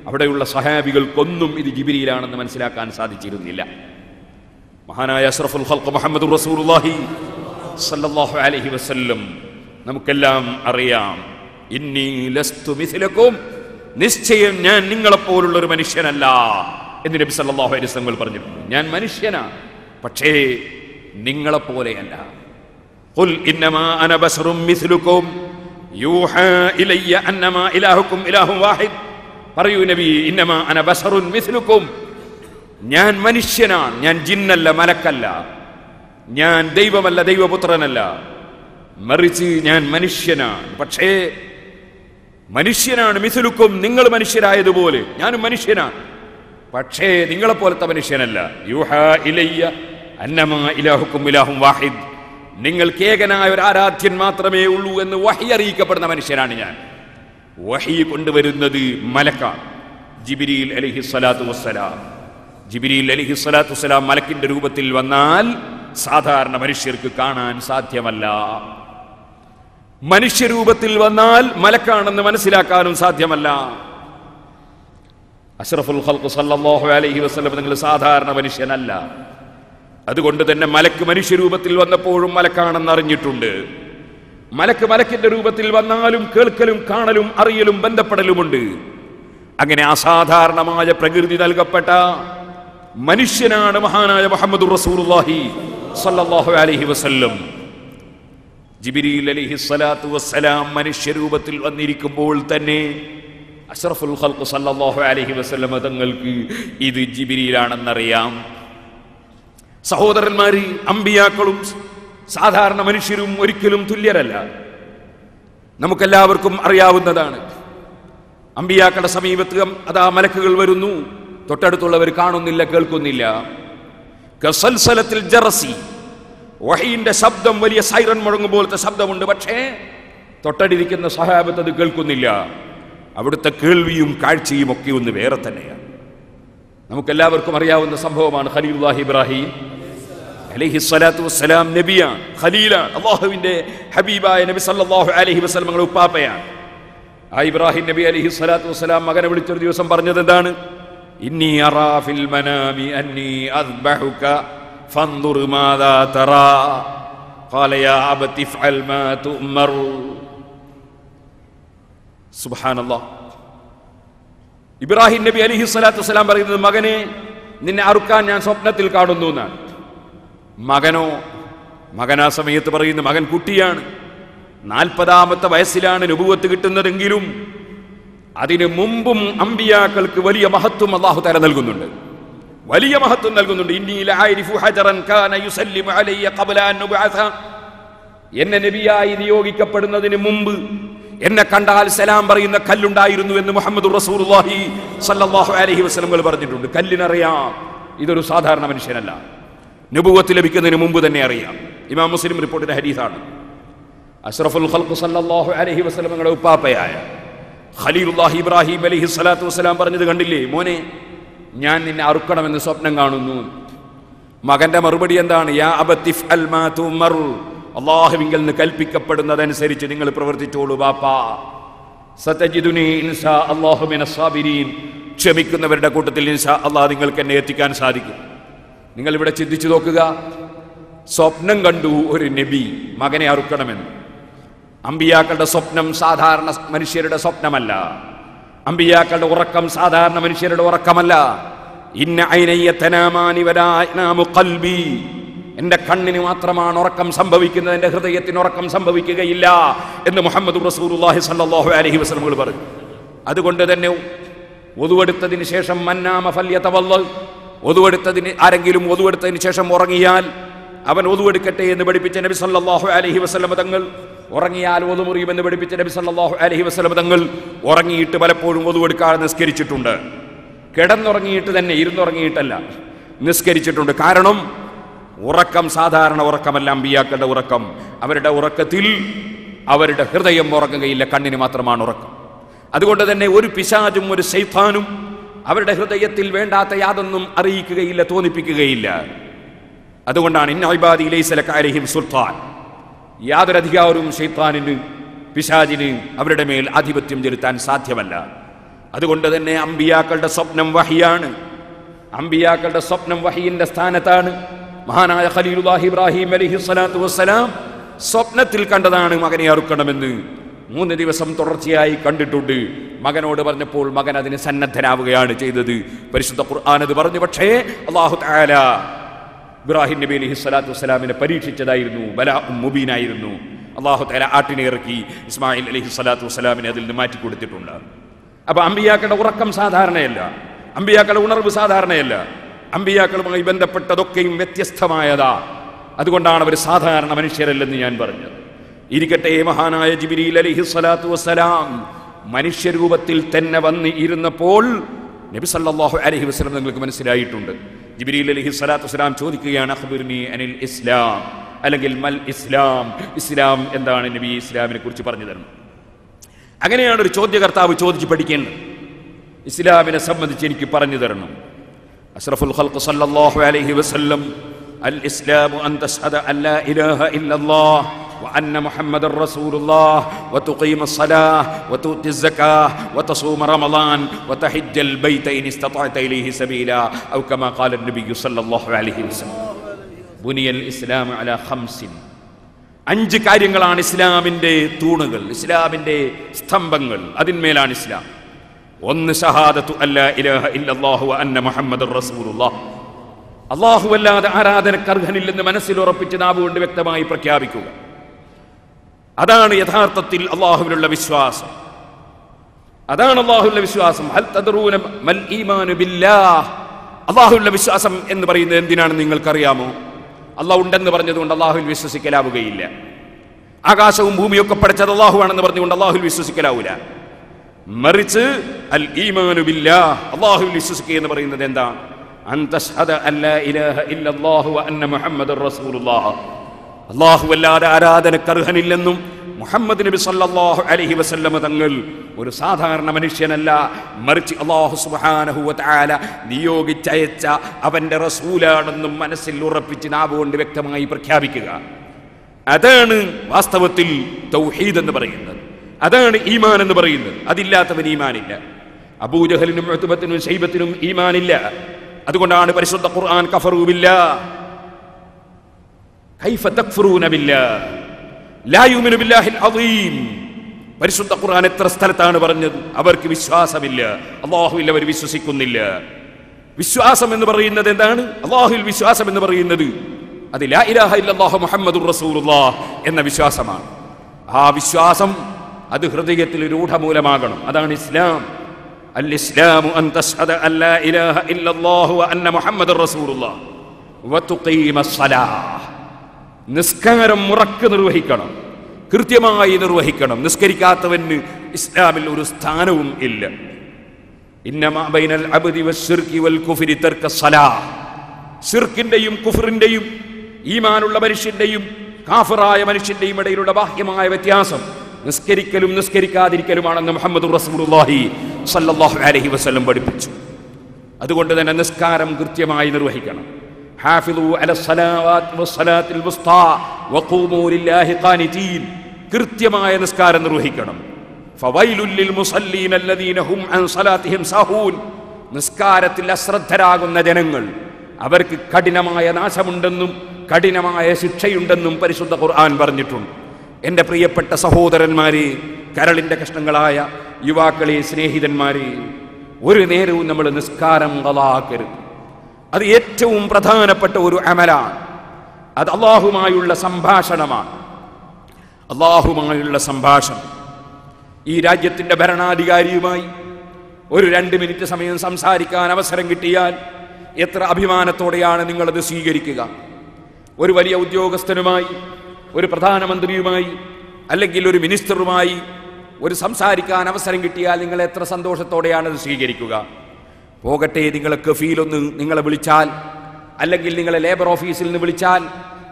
അവിടെയുള്ള സഹാബികൾക്കൊന്നും ഇത് ജിബ്രീലാണെന്ന് മനസ്സിലാക്കാൻ സാധിച്ചിരുന്നില്ല. മഹാനായ അഷ്റഫുൽ ഖൽഖ് മുഹമ്മദുർ റസൂലുള്ളാഹി സ്വല്ലല്ലാഹു അലൈഹി വസല്ലം നമുക്കെല്ലാം അറിയാം, ഇന്നി ലസ്തു മിസ്ലക്കും, നിശ്ചയം ഞാൻ നിങ്ങളെപ്പോലുള്ളൊരു മനുഷ്യനല്ല എന്ന് നബി സല്ലല്ലാഹു അലൈഹി വസല്ലം പറഞ്ഞിട്ടുണ്ട്. ഞാൻ മനുഷ്യനാണ്, പക്ഷേ നിങ്ങളെപ്പോലെയല്ല. ഖുൽ ഇന്നമാ അന ബശറും മിസ്ലുക്കും യൂഹാ ഇലയ്യ അന്നമാ ഇലാഹുക്കും ഇലാഹുൻ വാഹിദ്. പറയൂ നബി, ഇന്നമാ അന ബശറുൻ മിസ്ലുക്കും, ഞാൻ മനുഷ്യനാണ്, ഞാൻ ജിന്നല്ല, മലക്കല്ല, ഞാൻ ദൈവമല്ല, ദൈവപുത്രനല്ല, മറിച്ച് ഞാൻ മനുഷ്യനാണ്. പക്ഷേ മനുഷ്യനാണ്, മിസ്ലുക്കും, നിങ്ങൾ മനുഷ്യരായതുപോലെ ഞാനും മനുഷ്യനാണ്, പക്ഷേ നിങ്ങളെപ്പോലത്തെ മനുഷ്യനല്ല. യൂഹാ ഇലയ്യ അന്നമാ ഇലാഹുക്കും ഇലാഹുൻ വാഹിദ്, നിങ്ങൾക്ക് ഏകനായ ഒരു ആരാധ്യൻ മാത്രമേ ഉള്ളൂ എന്ന് വഹി അറിയിക്കപ്പെടുന്ന മനുഷ്യനാണ് ഞാൻ. വഹി കൊണ്ടുവരുന്നത് മലക്കാണ്, ജിബ്രീൽ അലൈഹിസ്സലാത്തു വസ്സലാം. ജിബ്രീൽ അലൈഹിസ്സലാത്തു വസ്സലാം മലക്കിന്റെ രൂപത്തിൽ വന്നാൽ സാധാരണ മനുഷ്യർക്ക് കാണാൻ സാധ്യമല്ല. മനുഷ്യരൂപത്തിൽ വന്നാൽ മലക്കാണെന്ന് മനസ്സിലാക്കാനും സാധ്യമല്ല. അഷ്റഫുൽ ഖൽഖ് സല്ലല്ലാഹു അലൈഹി വസല്ലം നിങ്ങൾ സാധാരണ മനുഷ്യനല്ല. അതുകൊണ്ട് തന്നെ മലക്ക് മനുഷ്യരൂപത്തിൽ വന്നപ്പോഴും മലക്കാണെന്ന് അറിഞ്ഞിട്ടുണ്ട്. മലക്ക് മലക്കിന്റെ രൂപത്തിൽ വന്നാലും കേൾക്കലും കാണലും അറിയലും ബന്ധപ്പെടലുമുണ്ട്. അങ്ങനെ അസാധാരണമായ പ്രകൃതി നൽകപ്പെട്ട മനുഷ്യനാണ് മഹാനായ മുഹമ്മദുർ റസൂലുള്ളാഹി സ്വല്ലല്ലാഹു അലൈഹി വസല്ലം. ജിബ്രീൽ അലൈഹിസ്സലാത്തു വസ്സലാം മനുഷ്യരൂപത്തിൽ വന്നിരിക്കുമ്പോൾ തന്നെ അഷ്റഫുൽ ഖൽഖ് സല്ലല്ലാഹു അലൈഹി വസല്ലം തങ്ങൾക്ക് ഇത് ജിബ്രീലാണെന്നറിയാം. സഹോദരന്മാര്, അമ്പിയാക്കളും സാധാരണ മനുഷ്യരും ഒരിക്കലും തുല്യരല്ല. നമുക്കെല്ലാവർക്കും അറിയാവുന്നതാണ്. അമ്പിയാക്കളുടെ സമീപത്ത് അതാ മലക്കുകൾ വരുന്നു, തൊട്ടടുത്തുള്ളവർ കാണുന്നില്ല, കേൾക്കുന്നില്ല. കസൽസലത്തിൽ ജറസി, വഹീന്റെ ശബ്ദം, വലിയ സൈറൻ മുഴങ്ങുമ്പോലത്തെ ശബ്ദമുണ്ട്, പക്ഷേ തൊട്ടടിരിക്കുന്ന സഹാബത്ത് അത് കേൾക്കുന്നില്ല. അവിടുത്തെ കേൾവിയും കാഴ്ചയും ഒക്കെ ഒന്ന് വേറെ തന്നെയാണ്. നമുക്കെല്ലാവർക്കും അറിയാവുന്ന സംഭവമാണ് ഖലീലുല്ലാഹി ഇബ്രാഹിം അലൈഹിസ്സലാത്തു വസ്സലാം നബിയാണ്, ഖലീലാണ്, അല്ലാഹുവിന്റെ ഹബീബായ നബി സല്ലല്ലാഹു അലൈഹി വസല്ലം തങ്ങളുടെ ഉപ്പാപ്പയാണ്. ആ ഇബ്രാഹിം നബി അലൈഹിസ്സലാത്തു വസ്സലാം മകനെ വിളിച്ചൊരു ദിവസം പറഞ്ഞത് എന്താണ്? ഇന്നി അറാ ഫിൽ മനാമി അന്നി അദ്ബഹുക ഫൻദുർ മാദാ തറാ ഖാല യാ അബതി ഫഅൽ മാ തുഅ്മർ. സുബ്ഹാനല്ലാഹ്. ഇബ്രാഹിം നബി അലൈഹി സ്വലാത്തു വസ്സലാം പറയുന്നത്, മകനെ നിന്നെ അറുക്കാൻ ഞാൻ സ്വപ്നത്തിൽ കാണുന്നു എന്നാണ്. മകൻ ആ സമയത്ത് പറയുന്നു, മകൻ കുട്ടിയാണ്, 40ാമത്തെ വയസ്സിലാണ് നുബുവത്ത് കിട്ടുന്നതെങ്കിലും അതിനു മുമ്പും അമ്പിയാക്കൾക്ക് വലിയ മഹത്വം അല്ലാഹു തആല നൽകുന്നുണ്ട്, വലിയ മഹത്വം നൽകുന്നുണ്ട്. ഇന്നി ലഅരിഫു ഹജറൻ കാന യുസല്ലിമു അലയ്യ ഖബ്ല അൻ നുബഅസ, എന്നെ നബിയായി നിയോഗിക്കപ്പെടുന്നതിന് മുമ്പ് എന്നെ കണ്ടാൽ സലാം പറയുന്ന കല്ലുണ്ടായിരുന്നു എന്ന് മുഹമ്മദ് റസൂലുള്ളാഹി സ്വല്ലല്ലാഹു അലൈഹി വസല്ലം പറഞ്ഞിട്ടുണ്ട്. കല്ലിനറിയാം ഇതൊരു സാധാരണ മനുഷ്യനല്ല, നുബുവത്ത് ലഭിക്കുന്നതിന് മുമ്പ് തന്നെ അറിയാം. ഇമാം മുസ്ലിം റിപ്പോർട്ടിന്റെ ഹദീസാണ്. അഷ്റഫുൽ ഖൽഖ് സ്വല്ലല്ലാഹു അലൈഹി വസല്ലം തങ്ങളുടെ ഉപ്പാപ്പയായ ഖലീലുല്ലാഹി ഇബ്രാഹിം അലൈഹി സ്വലാത്തു വസ്സലാം പറഞ്ഞത് കണ്ടില്ലേ, മോനെ ഞാൻ നിന്നെ അറുക്കണമെന്ന് സ്വപ്നം കാണുന്നു. മകന്റെ മറുപടി എന്താണ്? യാ അബതിഫ് അൽ മാ തുമർ, അല്ലാഹുവിങ്കൽ നിന്ന് കൽപ്പിക്കപ്പെടുന്നതനുസരിച്ച് നിങ്ങൾ പ്രവർത്തിച്ചോളൂ ബാപ്പാ. സതജിദുനി ഇൻഷാ അല്ലാഹു മിനസ് സാബിരീൻ, ക്ഷമിക്കുന്നവരുടെ കൂട്ടത്തിൽ ഇൻഷാ അല്ലാഹ് നിങ്ങൾക്ക് എന്നെ എത്തിക്കാൻ സാധിക്കും. നിങ്ങൾ ഇവിടെ ചിന്തിച്ചു നോക്കുക, സ്വപ്നം കണ്ടു ഒരു നബി മകനെ അറുക്കണമെന്ന്. അമ്പിയാക്കളുടെ സ്വപ്നം സാധാരണ മനുഷ്യരുടെ സ്വപ്നമല്ല, അമ്പിയാക്കളുടെ ഉറക്കം സാധാരണ മനുഷ്യരുടെ ഉറക്കമല്ല. ഇന്ന ഐനയ്യ തനാമാനി വലാ യനാമു ഖൽബി, എന്റെ കണ്ണിന് മാത്രമാണ് ഉറക്കം സംഭവിക്കുന്നത്, എന്റെ ഹൃദയത്തിന് ഉറക്കം സംഭവിക്കുകയില്ല എന്ന് മുഹമ്മദ് റസൂലുള്ളാഹി സ്വല്ലല്ലാഹു അലൈഹി വസല്ലം പറഞ്ഞു. അതുകൊണ്ട് തന്നെ ഒതുവെടുത്തതിന് ശേഷം മന്നാമ ഫല്യതവല്ല, ആരെങ്കിലും ഒതുവെടുത്തതിന് ശേഷം ഉറങ്ങിയാൽ അവൻ ഒതുവെടുക്കട്ടെ എന്ന് പഠിപ്പിച്ച നബി സല്ലല്ലാഹു അലൈഹി വസല്ലം തങ്ങൾ, ഉറങ്ങിയാൽ ഒതുമുറിയുമെന്ന് പഠിപ്പിച്ച നബി സല്ലല്ലാഹു അലൈഹി വസല്ലം തങ്ങൾ ഉറങ്ങിയിട്ട് പലപ്പോഴും ഒതുവെടുക്കാതെ നിസ്കരിച്ചിട്ടുണ്ട്. കിടന്നുറങ്ങിയിട്ട് തന്നെ, ഇരുന്നുറങ്ങിയിട്ടല്ല, നിസ്കരിച്ചിട്ടുണ്ട്. കാരണം ഉറക്കം സാധാരണ ഉറക്കമല്ല അമ്പിയാക്കളുടെ ഉറക്കം. അവരുടെ ഉറക്കത്തിൽ അവരുടെ ഹൃദയം ഉറങ്ങുകയില്ല, കണ്ണിന് മാത്രമാണ് ഉറക്കം. അതുകൊണ്ട് തന്നെ ഒരു പിശാചും ഒരു ശൈത്താനും അവരുടെ ഹൃദയത്തിൽ വേണ്ടാത്ത യാതൊന്നും അറിയിക്കുകയില്ല, തോന്നിപ്പിക്കുകയില്ല. അതുകൊണ്ടാണ് ഇന്ന ഇബാദി ലൈസ ലക അലൈഹിം സുൽത്താൻ, യാതൊരു അധികാരവും ശൈത്താനിന്, പിശാചിന് അവരുടെ മേൽ ആധിപത്യം ചെലുത്താൻ സാധ്യമല്ല. അതുകൊണ്ട് തന്നെ അമ്പിയാക്കളുടെ സ്വപ്നം വഹിയാണ്, അമ്പിയാക്കളുടെ സ്വപ്നം വഹിയിന്റെ സ്ഥാനത്താണ്. മഹാനായ ഖലീലുല്ലാഹി ഇബ്രാഹിം അലൈഹി സ്വലാത്തു വസ്സലാം സ്വപ്നത്തിൽ കണ്ടതാണ് മകനെ അറുക്കണമെന്ന്. 3 ദിവസം തുടർച്ചയായി കണ്ടിട്ടുണ്ട്. മകനോട് പറഞ്ഞപ്പോൾ മകൻ അതിന് സന്നദ്ധനാവുകയാണ് ചെയ്തത്. പരിശുദ്ധ ഖുർആൻ അത് പറഞ്ഞു. പക്ഷേ അല്ലാഹു തആല ഇബ്രാഹിം നബി അലൈഹി സ്വലാത്തു വസ്സലാമിനെ പരീക്ഷിച്ചതായിരുന്നു, ബലാഉം മുബീനായിരുന്നു. അല്ലാഹു തആല ആട്ടിനെ ഇറക്കി ഇസ്മായിൽ അലൈഹി സ്വലാത്തു വസ്സലാമിനെ അതിൽ നിന്ന് മാറ്റി കൊടുത്തിട്ടുണ്ട്. അപ്പൊ അമ്പിയാക്കളുടെ ഉറക്കം സാധാരണയല്ല, അമ്പിയാക്കളുടെ ഉണർവ് സാധാരണയല്ല, അമ്പിയാക്കളുമായി ബന്ധപ്പെട്ടതൊക്കെയും വ്യത്യസ്തമായതാ. അതുകൊണ്ടാണ് അവർ സാധാരണ മനുഷ്യരല്ലെന്ന് ഞാൻ പറഞ്ഞത്. ഇരിക്കട്ടെ, മഹാനായ ജിബ്രീൽ അലൈഹി സ്വലാത്തു വസ്സലാം മനുഷ്യരൂപത്തിൽ തന്നെ വന്ന് ഇരുന്നപ്പോൾ നബി സല്ലല്ലാഹു അലൈഹി വസല്ലം നിങ്ങൾക്ക് മനസ്സിലായിട്ടുണ്ട്. ജിബ്രീൽ അലൈഹി സ്വലാത്തു വസ്സലാം ചോദിക്കുകയാണ്, അഖ്ബിർനി അനിൽ ഇസ്ലാം, അല്ലെങ്കിൽ മൽ ഇസ്ലാം, ഇസ്ലാം എന്താണ് നബി, ഇസ്ലാമിനെ കുറിച്ച് പറഞ്ഞു തരണം. അങ്ങനെയാണ് ഒരു ചോദ്യകർത്താവ് ചോദിച്ച് പഠിക്കേണ്ടത്. ഇസ്ലാമിനെ സംബന്ധിച്ച് എനിക്ക് പറഞ്ഞു തരണം. അഷ്റഫുൽ ഖൽഖ് സല്ലല്ലാഹു അലൈഹി വസല്ലം, അൽ ഇസ്ലാമു അൻ തശ്ഹദ അൻ ലാ ഇലാഹ ഇല്ലല്ലാഹ് وأن محمد رسول الله وتقيم الصلاة وتؤتي الزكاة وتصوم رمضان وتحج البيت إن استطعت إليه سبيلا أو كما قال النبي صلى الله عليه وسلم. بني الإسلام على 5 കാര്യങ്ങളാണ് ഇസ്ലാമിന്റെ തൂണുകൾ, ഇസ്ലാമിന്റെ സ്തംഭങ്ങൾ. അതിന്മേലാണ് ഇസ്ലാം. 1 ഷഹാദത്തു അല്ലാ ഇലാഹ ഇല്ലല്ലാഹു വ അന്ന മുഹമ്മദർ റസൂലുള്ളാഹ്, അല്ലാഹു അല്ലാതെ ആരാധനക്ക് അർഹനില്ലെന്ന് മനസ്സിൽ ഉറപ്പിച്ച് നാവുകൊണ്ട് വ്യക്തമായി പ്രഖ്യാപിക്കുക. അതാണ് യഥാർത്ഥത്തിൽ അല്ലാഹുവിലുള്ള വിശ്വാസം. അതാണ് അല്ലാഹുവിലുള്ള വിശ്വാസം. ഹൽ തദ്റൂന മൽ ഈമാനു ബില്ലാഹ്, അല്ലാഹുവിലുള്ള വിശ്വാസം എന്ന് പറയുന്നത് എന്തിനാണെന്ന് നിങ്ങൾക്കറിയാമോ? അല്ലാഹു ഉണ്ടെന്ന് പറഞ്ഞതുകൊണ്ട് അല്ലാഹുവിൽ വിശ്വസിക്കലാവുകയില്ല. ആകാശവും ഭൂമിയൊക്കെ പടച്ചത് അല്ലാഹുവാണെന്ന് പറഞ്ഞുകൊണ്ട് അല്ലാഹുവിൽ വിശ്വസിക്കലാവൂല. മറിച്ച് അൽ ഈമാനു ബില്ലാഹ്, അല്ലാഹുവിൽ വിശ്വസിക്കുക എന്ന് പറയുന്നത് എന്താണ്? അൻ തശ്ഹദ അല്ലാ ഇലാഹ ഇല്ലല്ലാഹു വ അന്ന മുഹമ്മദർ റസൂലുള്ളാഹ്, അല്ലാഹു അല്ലാതെ ആരാധനക്ക് അർഹനില്ലെന്നും മുഹമ്മദ് നബി സല്ലല്ലാഹു അലൈഹി വസല്ലം തങ്ങൾ ഒരു സാധാരണ മനുഷ്യനല്ല, മറിച്ച് അല്ലാഹു സുബ്ഹാനഹു വ തആല നിയോഗിച്ചയച്ച അവന്റെ റസൂലാണെന്നും മനസ്സിൽ ഉറപ്പിച്ച് നാവുകൊണ്ട് വ്യക്തമായി പ്രഖ്യാപിക്കുക. അതാണ് വാസ്തവത്തിൽ തൗഹീദ് എന്ന് പറയുന്നത്. അതാണ് ഈമാൻ എന്ന് പറയുന്നത്. അതില്ലാത്തവന് ഈമാനില്ല. അബൂജഹലിനും ഉത്ബത്തിനും ശൈബത്തിനും ഈമാനില്ല. അതുകൊണ്ടാണ് പരിശുദ്ധ ഖുർആൻ കഫറൂ ബില്ലാഹ് കൈഫ തക്ഫുറൂന ബില്ലാഹ് ലാ യുമിനു ബില്ലാഹിൽ അദീം, പരിശുദ്ധ ഖുർആൻ എത്ര സ്ഥലത്താണ് പറഞ്ഞത്? അവർക്ക് വിശ്വാസമില്ല, അല്ലാഹുവിൽ അവർ വിശ്വസിക്കുന്നില്ല. വിശ്വാസം എന്ന് പറയുന്നത് എന്താണ്? അല്ലാഹുവിൽ വിശ്വാസം എന്ന് പറയുന്നത് അത് ലാ ഇലാഹ ഇല്ലല്ലാഹു മുഹമ്മദുർ റസൂലുള്ളാഹ് എന്ന വിശ്വാസമാണ്. ആ വിശ്വാസം അത് ഹൃദയത്തിൽ രൂഢമൂലമാകണം. അതാണ് ഇസ്ലാം. അൽ ഇസ്ലാമു അൻ തശ്ഹദ അൻ ലാ ഇലാഹ ഇല്ലല്ലാഹു വ അന്ന മുഹമ്മദുർ റസൂലുള്ളാഹ് വ തുഖീമസ് സ്വലാഹ്. നിസ്കാരം മുറക്ക് നിർവഹിക്കണം, കൃത്യമായി നിർവഹിക്കണം. നിസ്കരിക്കാത്തവന് ഇസ്ലാമിൽ ഒരു സ്ഥാനവും ഇല്ല. ഇന്നമാ ബൈനൽ അബ്ദി വശ്ശിർകി വൽ കുഫ്രി തർക്കസ് സ്വലാഹ്. ശിർക്കിന്റെയും കുഫ്റിന്റെയും, ഈമാനുള്ള മനുഷ്യന്റെയും കാഫിറായ മനുഷ്യന്റെയും ഇടയിലുള്ള ബാഹ്യമായ വ്യത്യാസം നിസ്കരിക്കലും നിസ്കരിക്കാതിരിക്കലുമാണെന്ന് മുഹമ്മദ് റസൂലുള്ളാഹി സ്വല്ലല്ലാഹു അലൈഹി വസല്ലം പഠിപ്പിച്ചു. അതുകൊണ്ട് തന്നെ നിസ്കാരം കൃത്യമായി നിർവഹിക്കണം. ഹാഫിളു അലസ്സലാവാതി വസ്സലാത്തിൽ വുസ്താ വഖൂമൂ ലില്ലാഹി ഖാനിതീൻ. കൃത്യമായ നിസ്കാരം നിർവഹിക്കണം. ഫവൈലുൽ ലിൽ മുസല്ലീന അല്ലദീന ഹും അൻ സലാത്തിഹിം സാഹൂൻ. നിസ്കാരത്തിൽ അശ്രദ്ധരാകുന്ന ജനങ്ങൾ, അവർക്ക് കഠിനമായ നാശമുണ്ടെന്നും കഠിനമായ ശിക്ഷയുണ്ടെന്നും പരിശുദ്ധ ഖുർആൻ പറഞ്ഞിട്ടുണ്ട്. എൻ്റെ പ്രിയപ്പെട്ട സഹോദരന്മാരെ, കരളിൻ്റെ കഷ്ണങ്ങളായ യുവാക്കളെ, സ്നേഹിതന്മാരെ, ഒരു നേരവും നമ്മൾ നിസ്കാരം ഖളാക്കരുത്. അത് ഏറ്റവും പ്രധാനപ്പെട്ട ഒരു അമലാണ്. അത് അല്ലാഹുമായുള്ള സംഭാഷണമാണ്. അല്ലാഹുമായുള്ള സംഭാഷണം. ഈ രാജ്യത്തിൻ്റെ ഭരണാധികാരിയുമായി ഒരു 2 മിനിറ്റ് സമയം സംസാരിക്കാൻ അവസരം കിട്ടിയാൽ എത്ര അഭിമാനത്തോടെയാണ് നിങ്ങളത് സ്വീകരിക്കുക? ഒരു വലിയ ഉദ്യോഗസ്ഥനുമായി, ഒരു പ്രധാനമന്ത്രിയുമായി, അല്ലെങ്കിൽ ഒരു മിനിസ്റ്ററുമായി ഒരു സംസാരിക്കാൻ അവസരം കിട്ടിയാൽ നിങ്ങൾ എത്ര സന്തോഷത്തോടെയാണ് അത് സ്വീകരിക്കുക? പോകട്ടെ, നിങ്ങളെ കഫീലൊന്ന് നിങ്ങളെ വിളിച്ചാൽ, അല്ലെങ്കിൽ നിങ്ങളെ ലേബർ ഓഫീസിൽ നിന്ന് വിളിച്ചാൽ,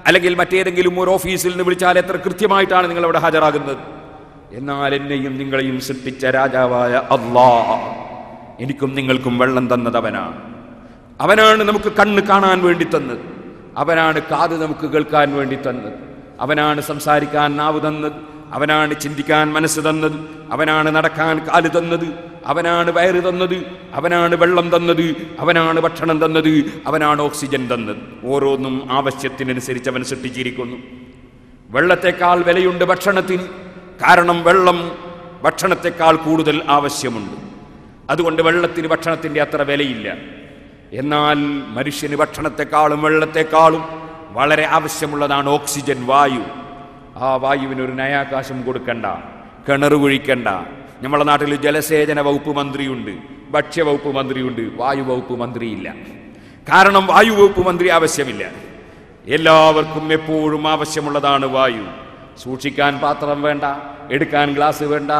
അല്ലെങ്കിൽ മറ്റേതെങ്കിലും ഒരു ഓഫീസിൽ നിന്ന് വിളിച്ചാൽ എത്ര കൃത്യമായിട്ടാണ് നിങ്ങൾ അവിടെ ഹാജരാകുന്നത്. എന്നാൽ എന്നെയും നിങ്ങളെയും സൃഷ്ടിച്ച രാജാവായ അല്ലാഹ് എനിക്കും നിങ്ങൾക്കും വെള്ളം തന്നത് അവനാണ്. അവനാണ് നമുക്ക് കണ്ണ് കാണാൻ വേണ്ടി തന്നത്. അവനാണ് കാത് നമുക്ക് കേൾക്കാൻ വേണ്ടി തന്നത്. അവനാണ് സംസാരിക്കാൻ നാവ് തന്നത്. അവനാണ് ചിന്തിക്കാൻ മനസ്സ് തന്നത്. അവനാണ് നടക്കാൻ കാല് തന്നത്. അവനാണ് വയറ് തന്നത്. അവനാണ് വെള്ളം തന്നത്. അവനാണ് ഭക്ഷണം തന്നത്. അവനാണ് ഓക്സിജൻ തന്നത്. ഓരോന്നും ആവശ്യത്തിനനുസരിച്ച് അവൻ സൃഷ്ടിച്ചിരിക്കുന്നു. വെള്ളത്തെക്കാൾ വിലയുണ്ട് ഭക്ഷണത്തിന്. കാരണം വെള്ളം ഭക്ഷണത്തെക്കാൾ കൂടുതൽ ആവശ്യമുണ്ട്. അതുകൊണ്ട് വെള്ളത്തിന് ഭക്ഷണത്തിൻ്റെ അത്ര വിലയില്ല. എന്നാൽ മനുഷ്യന് ഭക്ഷണത്തെക്കാളും വെള്ളത്തെക്കാളും വളരെ ആവശ്യമുള്ളതാണ് ഓക്സിജൻ, വായു. ആ വായുവിനൊരു നയാകാശം കൊടുക്കണ്ട, കിണർ കുഴിക്കണ്ട. നമ്മുടെ നാട്ടിൽ ജലസേചന വകുപ്പ് മന്ത്രിയുണ്ട്, ഭക്ഷ്യവകുപ്പ് മന്ത്രിയുണ്ട്, വായു വകുപ്പ് മന്ത്രിയില്ല. കാരണം വായു വകുപ്പ് മന്ത്രി ആവശ്യമില്ല. എല്ലാവർക്കും എപ്പോഴും ആവശ്യമുള്ളതാണ് വായു. സൂക്ഷിക്കാൻ പാത്രം വേണ്ട, എടുക്കാൻ ഗ്ലാസ് വേണ്ട,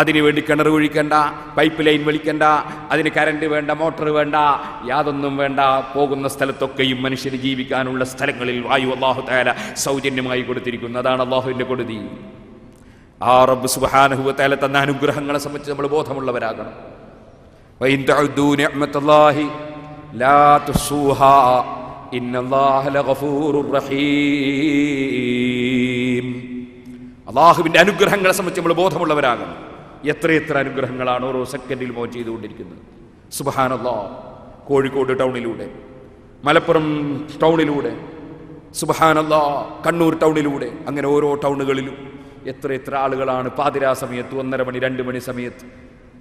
അതിനുവേണ്ടി കിണർ കുഴിക്കണ്ട, പൈപ്പ് ലൈൻ വലിക്കണ്ട, അതിന് കരണ്ട് വേണ്ട, മോട്ടർ വേണ്ട, യാതൊന്നും വേണ്ട. പോകുന്ന സ്ഥലത്തൊക്കെയും മനുഷ്യന് ജീവിക്കാനുള്ള സ്ഥലങ്ങളിൽ വായു അല്ലാഹു തആല സൗജന്യമായി കൊടുത്തിരിക്കുന്നു. അതാണ് അല്ലാഹുവിൻ്റെ കൊടുതി. ആ റബ്ബ് സുബ്ഹാനഹു വ തആല തന്ന അനുഗ്രഹങ്ങളെ സംബന്ധിച്ച് നമ്മൾ ബോധമുള്ളവരാകണം. വഇൻ തഉദ്ദൂ നിഅമത്തല്ലാഹി ലാ തുഹ്സൂഹാ ഇന്നല്ലാഹ ലഗഫൂറുർ റഹീം. അല്ലാഹുവിൻ്റെ അനുഗ്രഹങ്ങളെ സംബന്ധിച്ച് നമ്മൾ ബോധമുള്ളവരാകണം. എത്രയെത്ര അനുഗ്രഹങ്ങളാണ് ഓരോ സെക്കൻഡിൽ മോൻ ചെയ്തുകൊണ്ടിരിക്കുന്നത്. സുബ്ഹാനല്ലാഹ്. കോഴിക്കോട് ടൗണിലൂടെ, മലപ്പുറം ടൗണിലൂടെ, സുബ്ഹാനല്ലാഹ്, കണ്ണൂർ ടൗണിലൂടെ, അങ്ങനെ ഓരോ ടൗണുകളിലും എത്രയെത്ര ആളുകളാണ് പാതിരാ സമയത്ത്, 1:30 മണി 2 മണി സമയത്ത്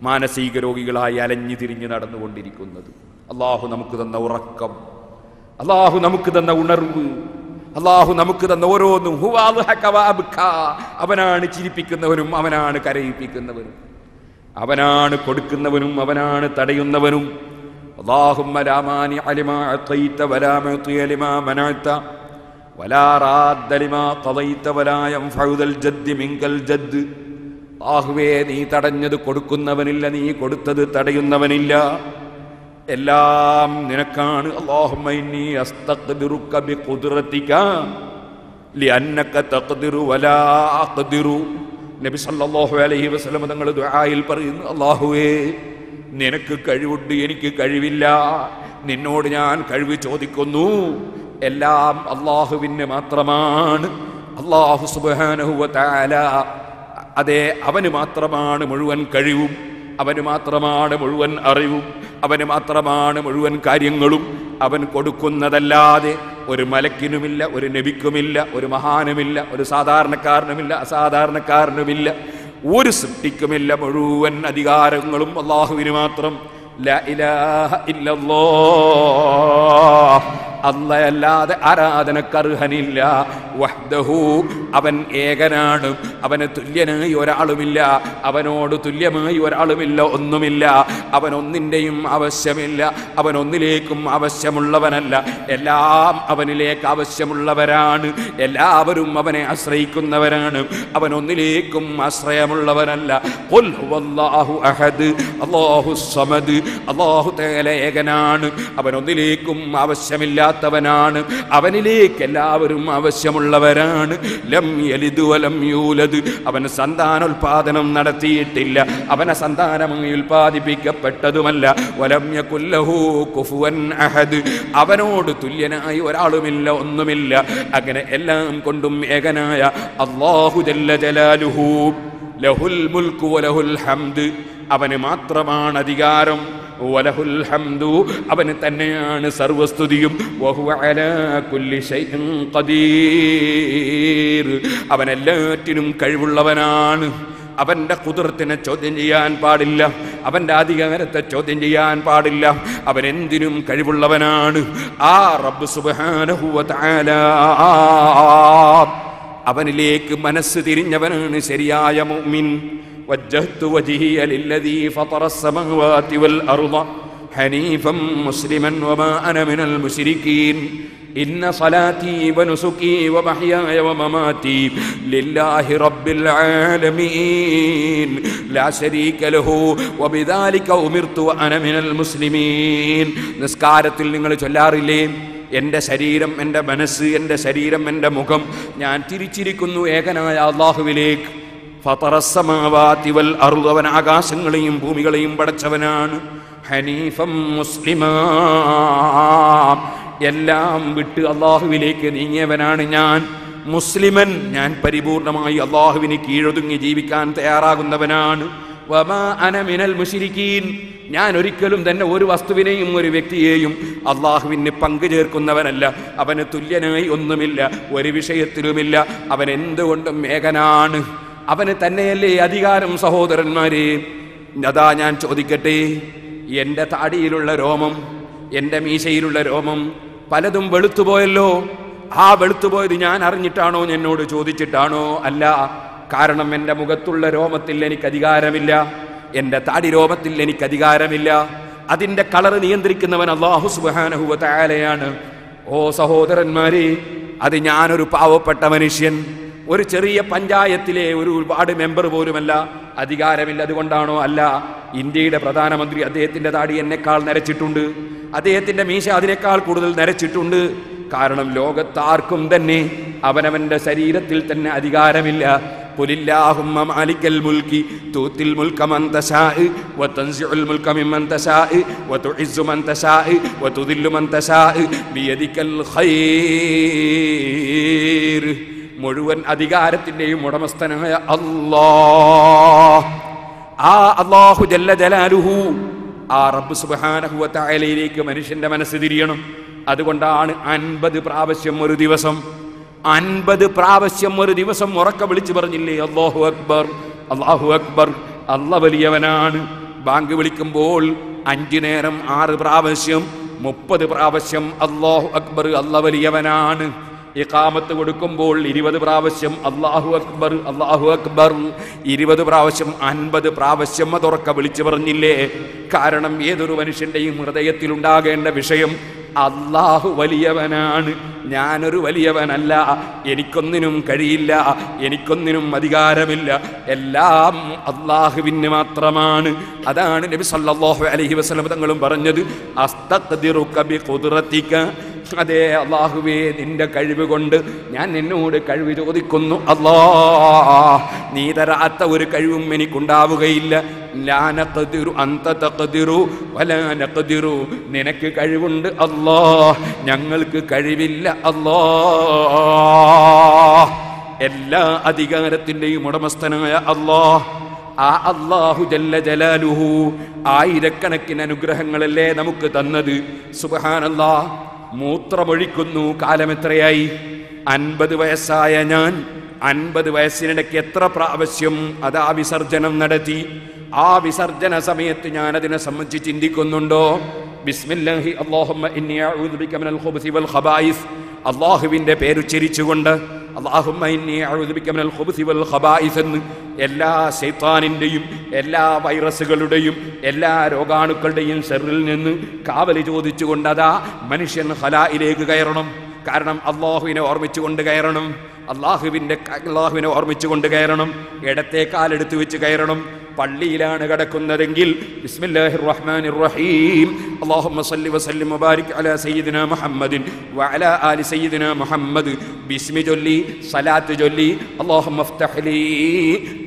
മാനസിക രോഗികളായി അലഞ്ഞു തിരിഞ്ഞ് നടന്നുകൊണ്ടിരിക്കുന്നത്. അല്ലാഹു നമുക്ക് തന്ന ഉറക്കം, അല്ലാഹു നമുക്ക് തന്ന ഉണർവ്, അല്ലാഹു നമുക്ക് തന്ന ഓരോന്നും അവനാണ് ചിരിപ്പിക്കുന്നവനും അവനാണ് കരയിപ്പിക്കുന്നവനും, അവനാണ് കൊടുക്കുന്നവനും അവനാണ് തടയുന്നവനും. അല്ലാഹുമ്മ ലാ മാനിഅ ലിമാ അഅതൈത വലാ മുഅതിയ ലിമാ മനഅത വലാ റാദ്ദ ലിമാ ഖദൈത വലാ യൻഫഉ ദൽ ജദ്ദി മിൻകൽ ജദ്ദ്. അല്ലാഹുവേ, നീ തടഞ്ഞത് കൊടുക്കുന്നവനില്ല, നീ കൊടുത്തത് തടയുന്നവനില്ല. എല്ലാം നിനക്കാണ്. അല്ലാഹുമ്മ ഇന്നി അസ്തഖ്ദിറുക ബിഖുദ്റതിക ലിഅന്നക തഖ്ദിറു വലാ അഖ്ദിറു. നബി സല്ലല്ലാഹു അലൈഹി വസല്ലം തങ്ങൾ ദുആയിൽ പറയുന്നു, അല്ലാഹുവേ, നിനക്ക് കഴിവുണ്ട്, എനിക്ക് കഴിവില്ല. നിന്നോട് ഞാൻ കഴിവ് ചോദിക്കുന്നു. എല്ലാം അല്ലാഹുവിന് മാത്രമാണ്. അല്ലാഹു സുബ്ഹാനഹു വ തആല, അതെ, അവന് മാത്രമാണ് മുഴുവൻ കഴിവും, അവന് മാത്രമാണ് മുഴുവൻ അറിവും, അവന് മാത്രമാണ് മുഴുവൻ കാര്യങ്ങളും. അവൻ കൊടുക്കുന്നതല്ലാതെ ഒരു മലക്കിനുമില്ല, ഒരു നബിക്കുമില്ല, ഒരു മഹാനുമില്ല, ഒരു സാധാരണക്കാരനുമില്ല, അസാധാരണക്കാരനുമില്ല. ഒരു സൃഷ്ടിക്കുമില്ല. മുഴുവൻ അധികാരങ്ങളും അല്ലാഹുവിന് മാത്രം. ലാ ഇലാഹ ഇല്ലല്ലാഹ്, അല്ലാതെ ആരാധനക്കർഹനില്ല. വഹ്ദഹു, അവൻ ഏകനാണ്, അവന് തുല്യനായി ഒരാളുമില്ല, അവനോട് തുല്യമായി ഒരാളുമില്ല, ഒന്നുമില്ല. അവൻ ഒന്നിൻ്റെയും ആവശ്യമില്ല, അവൻ ഒന്നിലേക്കും ആവശ്യമുള്ളവനല്ല. എല്ലാം അവനിലേക്ക് ആവശ്യമുള്ളവരാണ്, എല്ലാവരും അവനെ ആശ്രയിക്കുന്നവരാണ്. അവൻ ഒന്നിലേക്കും ആശ്രയമുള്ളവനല്ല. ഖുൽ ഹുവല്ലാഹു അഹദ്, അല്ലാഹുസ് സമദ്, അല്ലാഹു തആല ഏകനാണ്, അവൻ ഒന്നിലേക്കും ആവശ്യമില്ലാത്തവനാണ്, അവനിലേക്ക് എല്ലാവരും ആവശ്യമുള്ളവരാണ്. ലം യലിദ് വലം യൂലദ്, അവൻ സന്താനോൽപാദനം നടത്തിയിട്ടില്ല, അവനെ സന്താനമായി ഉൽപാദിപ്പിക്കപ്പെട്ടതുമല്ല. വലം യകുൽ ലഹു കുഫുവൻ അഹദ്, അവനോട് തുല്യനായി ഒരാളുമില്ല, ഒന്നുമില്ല. അങ്ങനെ എല്ലാം കൊണ്ടും ഏകനായ അല്ലാഹു ജല്ല ജലാലുഹു ലഹുൽ മുൽക്കു വലഹുൽ ഹംദ്, അവന് മാത്രമാണ് അധികാരം. വലഹുൽ ഹംദു, അവന് തന്നെയാണ് സർവസ്തുതിയും. വഹുവ അലാ കുല്ലി ശൈഇൻ ഖദീർ, അവൻ എല്ലാറ്റിനും കഴിവുള്ളവനാണ്. അവൻ്റെ ഖുദ്റത്തിനെ ചോദ്യം ചെയ്യാൻ പാടില്ല, അവൻ്റെ അധികാരത്തെ ചോദ്യം ചെയ്യാൻ പാടില്ല. അവൻ എന്തിനും കഴിവുള്ളവനാണ്. ആ റബ്ബ് സുബ്ഹാനഹു വ തആല അവനിലേക്ക് മനസ്സ് തിരിഞ്ഞവനാണ് ശരിയായ മുഅ്മിൻ. വജ്ജഹ്തു വജ്ഹിയ ലില്ലദീ ഫതറസ് സമവാതി വൽ അർള ഹനീഫൻ മുസ്ലിമൻ വമാ അന മിനൽ മുശ്രികീൻ. ഇന്ന സ്വലാത്തി വനുസുകി വമഹ്യായ വമമാതി ലില്ലാഹി റബ്ബിൽ ആലമീൻ ലാ ശരീക ലഹു വബിദാലിക ഉമിർതു വഅന മിനൽ മുസ്ലിമീൻ. നിസ്കാരത്തിൽ നിങ്ങൾ ചൊല്ലാറില്ലേ, എൻ്റെ ശരീരം, എൻ്റെ മനസ്സ്, എൻ്റെ ശരീരം, എൻ്റെ മുഖം ഞാൻ തിരിച്ചിരിക്കുന്നു ഏകനായ അല്ലാഹുവിലേക്ക്. ഫതറസ്സമാവാതി വൽ അർള്, അവൻ ആകാശങ്ങളെയും ഭൂമികളെയും പടച്ചവനാണ്. ഹനീഫം മുസ്ലിമാ, എല്ലാം വിട്ട് അല്ലാഹുവിലേക്ക് നീങ്ങിയവനാണ് ഞാൻ. മുസ്ലിമൻ, ഞാൻ പരിപൂർണമായി അല്ലാഹുവിന് കീഴൊതുങ്ങി ജീവിക്കാൻ തയ്യാറാകുന്നവനാണ്. വമാ അന മിനൽ മുശ്രികീൻ, ഞാൻ ഒരിക്കലും തന്നെ ഒരു വസ്തുവിനെയും ഒരു വ്യക്തിയെയും അള്ളാഹുവിന് പങ്കു ചേർക്കുന്നവനല്ല. അവന് തുല്യനായി ഒന്നുമില്ല, ഒരു വിഷയത്തിലുമില്ല. അവൻ എന്തുകൊണ്ടും ഏകനാണ്. അവന് തന്നെയല്ലേ അധികാരം. സഹോദരന്മാരെ, അതാ ഞാൻ ചോദിക്കട്ടെ, എൻ്റെ താടിയിലുള്ള രോമം, എൻ്റെ മീശയിലുള്ള രോമം പലതും വെളുത്തുപോയല്ലോ. ആ വെളുത്തുപോയത് ഞാൻ അറിഞ്ഞിട്ടാണോ, എന്നോട് ചോദിച്ചിട്ടാണോ? അല്ല. കാരണം എൻ്റെ മുഖത്തുള്ള രോമത്തിൽ എനിക്ക് അധികാരമില്ല, എൻ്റെ താടി രോമത്തിൽ എനിക്ക് അധികാരമില്ല. അതിൻ്റെ കളർ നിയന്ത്രിക്കുന്നവൻ അല്ലാഹു സുബ്ഹാനഹു വ തആലയാണ്. ഓ സഹോദരന്മാരെ, അത് ഞാനൊരു പാവപ്പെട്ട മനുഷ്യൻ, ഒരു ചെറിയ പഞ്ചായത്തിലെ ഒരു വാർഡ് മെമ്പർ പോലുമല്ല, അധികാരമില്ല. അതുകൊണ്ടാണോ? അല്ല. ഇന്ത്യയുടെ പ്രധാനമന്ത്രി, അദ്ദേഹത്തിൻ്റെ താടി എന്നെക്കാൾ നരച്ചിട്ടുണ്ട്, അദ്ദേഹത്തിൻ്റെ മീശ അതിനേക്കാൾ കൂടുതൽ നരച്ചിട്ടുണ്ട്. കാരണം ലോകത്താർക്കും തന്നെ അവനവൻ്റെ ശരീരത്തിൽ തന്നെ അധികാരമില്ല. ഖുലില്ലാഹുമ്മ മാലിക്കൽ മുൽക്കി തൂത്തിൽ മുൽക മൻ തശാഇ വതൻസിഉൽ മുൽക മിമ്മൻ തശാഇ വതുഇസ്സു മൻ തശാഇ വതുദില്ലു മൻ തശാഇ ബിയദിക്കൽ ഖൈർ. മുഴുവൻ അധികാരത്തിൻ്റെയും ഉടമസ്ഥനായ അല്ലാഹ്, ആ അല്ലാഹു ജല്ല ജലാലുഹു, ആ റബ്ബ് സുബ്ഹാനഹു വ തആലയിലേക്ക് മനുഷ്യന്റെ മനസ്സ് തിരിയണം. അതുകൊണ്ടാണ് 50 പ്രാവശ്യം ഒരു ദിവസം, 50 പ്രാവശ്യം ഒരു ദിവസം ഉറക്കെ വിളിച്ചു പറഞ്ഞില്ലേ, അല്ലാഹു അക്ബർ, അല്ലാഹു അക്ബർ, അല്ലാഹ് വലിയവനാണ്. ബാങ്ക് വിളിക്കുമ്പോൾ 5 നേരം 6 പ്രാവശ്യം, 30 പ്രാവശ്യം അല്ലാഹു അക്ബർ, അല്ലാഹ് വലിയവനാണ്. ഇഖാമത്ത് കൊടുക്കുമ്പോൾ 20 പ്രാവശ്യം അല്ലാഹു അക്ബർ, അല്ലാഹു അക്ബർ, 20 പ്രാവശ്യം, 50 പ്രാവശ്യം അതുറക്കെ വിളിച്ചു പറഞ്ഞില്ലേ? കാരണം ഏതൊരു മനുഷ്യന്റെയും ഹൃദയത്തിൽ ഉണ്ടാകേണ്ട വിഷയം, അല്ലാഹു വലിയവനാണ്, ഞാനൊരു വലിയവനല്ല, എനിക്കൊന്നിനും കഴിയില്ല, എനിക്കൊന്നിനും അധികാരമില്ല, എല്ലാം അല്ലാഹുവിന് മാത്രമാണ്. അതാണ് നബി സല്ലല്ലാഹു അലൈഹി വസല്ലം തങ്ങളും പറഞ്ഞത്, അസ്തഖ്ദിറുക ബിഖുദ്റതിക, അതേ അല്ലാഹുവേ, നിന്റെ കഴിവ് കൊണ്ട് ഞാൻ നിന്നോട് കഴിവ് ചോദിക്കുന്നു. അല്ലാഹ്, നീ തരാത്ത ഒരു കഴിവും എനിക്കുണ്ടാവുകയില്ല. ലാ നഖ്ദിറു അൻത തഖ്ദിറു വലാ നഖ്ദിറു, നിനക്ക് കഴിവുണ്ട് അല്ലാഹ്, ഞങ്ങൾക്ക് കഴിവില്ല അല്ലാഹ്. എല്ലാ അധികാരത്തിൻ്റെയും ഉടമസ്ഥനായ അല്ലാഹ്, ആ അല്ലാഹു ജല്ല ജലാലുഹു ആയിരക്കണക്കിന് അനുഗ്രഹങ്ങളല്ലേ നമുക്ക് തന്നത്. സുബ്ഹാനല്ലാഹ്. മൂത്രമൊഴിക്കുന്നു, കാലം എത്രയായി? 50 വയസ്സായ ഞാൻ 50 വയസ്സിനിടയ്ക്ക് എത്ര പ്രാവശ്യം അതാ വിസർജനം നടത്തി? ആ വിസർജന സമയത്ത് ഞാൻ അതിനെ സംബന്ധിച്ച് ചിന്തിക്കുന്നുണ്ടോ? ബിസ്മില്ലാഹി അല്ലാഹുമ്മ ഇന്നി അഊദു ബിക മിനൽ ഖുബ്സി വൽ ഖബായിസ്, അല്ലാഹുവിൻ്റെ പേരുച്ചരിച്ചുകൊണ്ട് അല്ലാഹുമ്മ ഇന്നി അഊദു ബിക മിനൽ ഖുബ്സി വൽ ഖബായിസ് എന്ന് എല്ലാ ശൈത്താനിൻ്റെയും എല്ലാ വൈറസുകളുടെയും എല്ലാ രോഗാണുക്കളുടെയും ശർറിൽ നിന്ന് കാവല് ചോദിച്ചുകൊണ്ട് അതാ മനുഷ്യൻ ഖലായിലേക്ക് കയറണം. കാരണം അല്ലാഹുവിനെ ഓർമ്മിച്ചുകൊണ്ട് കയറണം, അല്ലാഹുവിനെ ഓർമ്മിച്ചുകൊണ്ട് കയറണം. ഇടത്തെ കാലെടുത്ത് വെച്ച് കയറണം. പള്ളിയിലാണ് കിടക്കുന്നതെങ്കിൽ ബിസ്മില്ലാഹിർ റഹ്മാനിർ റഹീം അല്ലാഹുമ്മ സല്ലി വസല്ലിം വബാരിക് അലാ സയ്യിദിനാ മുഹമ്മദിൻ വഅലാ ആലി സയ്യിദിനാ മുഹമ്മദ് ബിസ്മി ചൊല്ലി സലാത്ത് ചൊല്ലി അല്ലാഹുമ്മ ഇഫ്തഹ് ലീ